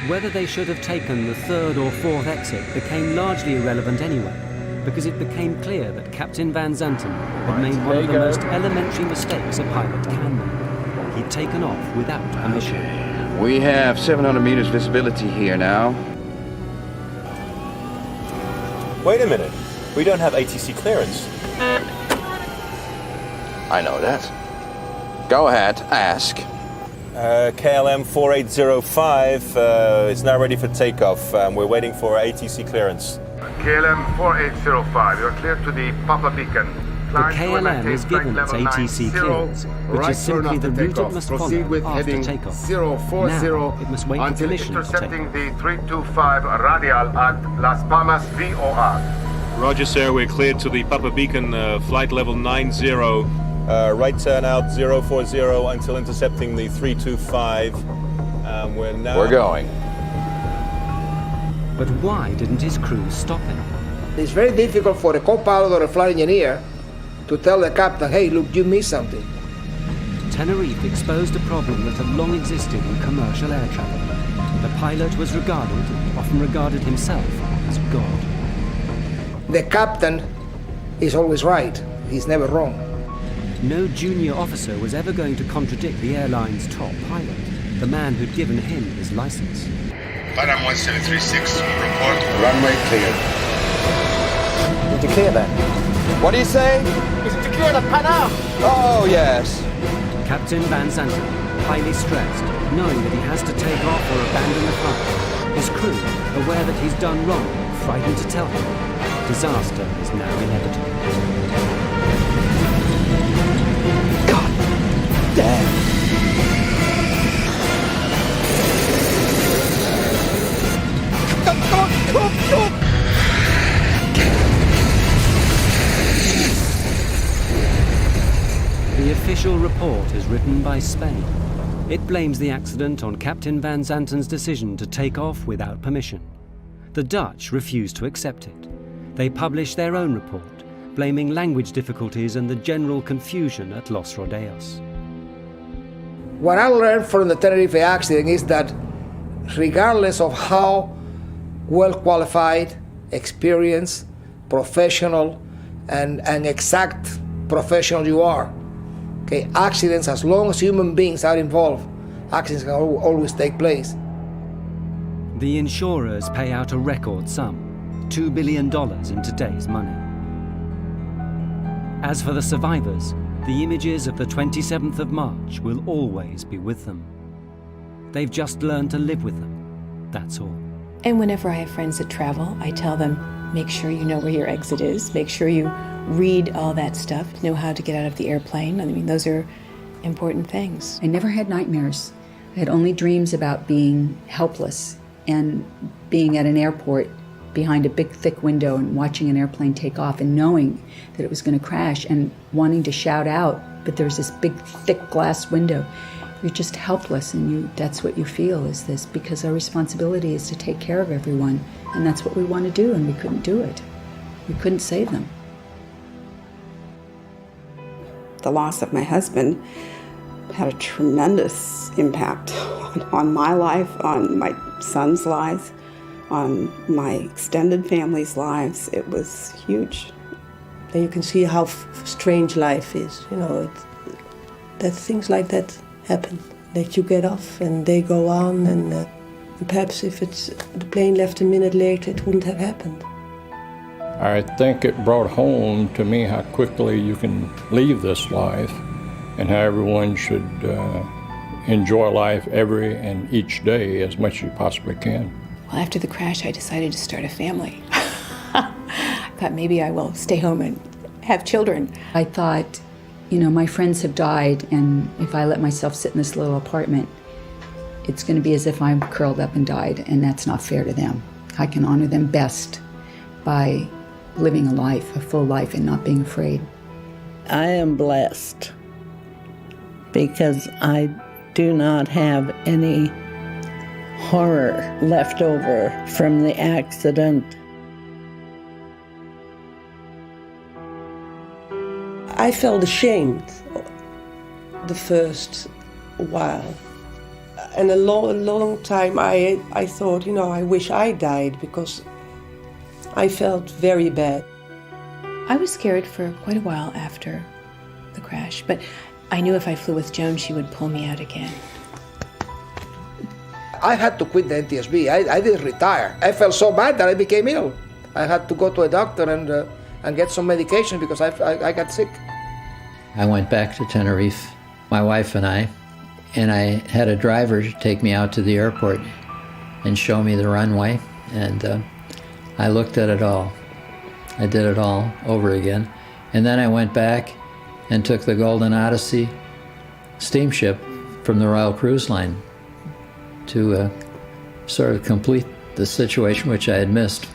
Whether they should have taken the 3rd or 4th exit became largely irrelevant anyway, because it became clear that Captain Van Zanten had made one of the most elementary mistakes a pilot can make. He'd taken off without permission. We have 700 meters visibility here now. Wait a minute. We don't have ATC clearance. I know that. Go ahead, ask. KLM 4805 is now ready for takeoff. We're waiting for ATC clearance. KLM 4805, you're clear to the Papa Beacon. The KLM is given its ATC clearance, which is simply the route it must follow after takeoff. Now it must wait for permission to take intercepting the 325 radial at Las Palmas VOR. Roger, sir. We're cleared to the Papa Beacon, flight level 90. Right turn out 040 until intercepting the 325. We're going. But why didn't his crew stop him? It's very difficult for a co-pilot or a flight engineer to tell the captain, hey, look, you missed something. Tenerife exposed a problem that had long existed in commercial air travel. The pilot was regarded, and often regarded himself, as God. The captain is always right. He's never wrong. No junior officer was ever going to contradict the airline's top pilot, the man who'd given him his license. Panam 1736, report runway cleared. Did you clear that? What do you say? Is it to clear the Panam? Oh, yes. Captain Van Zanten, highly stressed, knowing that he has to take off or abandon the flight. His crew, aware that he's done wrong, frightened to tell him. Disaster is now inevitable. God damn. Come on. The official report is written by Spain. It blames the accident on Captain Van Zanten's decision to take off without permission. The Dutch refuse to accept it. They publish their own report, blaming language difficulties and the general confusion at Los Rodeos. What I learned from the Tenerife accident is that regardless of how well qualified, experienced, professional, and exact professional you are, okay, accidents, as long as human beings are involved, accidents can always take place. The insurers pay out a record sum, $2 billion in today's money. As for the survivors, The images of the 27th of March will always be with them. They've just learned to live with them, that's all. And whenever I have friends that travel, I tell them, make sure you know where your exit is, make sure you read all that stuff, know how to get out of the airplane. I mean, those are important things. I never had nightmares. I had only dreams about being helpless and being at an airport behind a big, thick window and watching an airplane take off and knowing that it was going to crash and wanting to shout out, but there was this big, thick glass window. You're just helpless, and that's what you feel, is this, because our responsibility is to take care of everyone, and that's what we want to do, and we couldn't do it. We couldn't save them. The loss of my husband had a tremendous impact on my life, on my son's lives, on my extended family's lives. It was huge. And you can see how strange life is, you know, that things like that happen, that you get off and they go on, and perhaps if the plane left a minute later, it wouldn't have happened. I think it brought home to me how quickly you can leave this life and how everyone should enjoy life every and each day as much as you possibly can. Well, after the crash, I decided to start a family. I thought maybe I will stay home and have children. I thought, you know, my friends have died, and if I let myself sit in this little apartment, it's going to be as if I'm curled up and died, and that's not fair to them. I can honor them best by living a life, a full life, and not being afraid. I am blessed because I do not have any horror left over from the accident. I felt ashamed the first while. And a long time I thought, you know, I wish I died, because I felt very bad. I was scared for quite a while after the crash, but I knew if I flew with Joan, she would pull me out again. I had to quit the NTSB. I didn't retire. I felt so bad that I became ill. I had to go to a doctor and get some medication because I got sick. I went back to Tenerife, my wife and I had a driver take me out to the airport and show me the runway, and I looked at it all. I did it all over again. And then I went back and took the Golden Odyssey steamship from the Royal Cruise Line to sort of complete the situation which I had missed.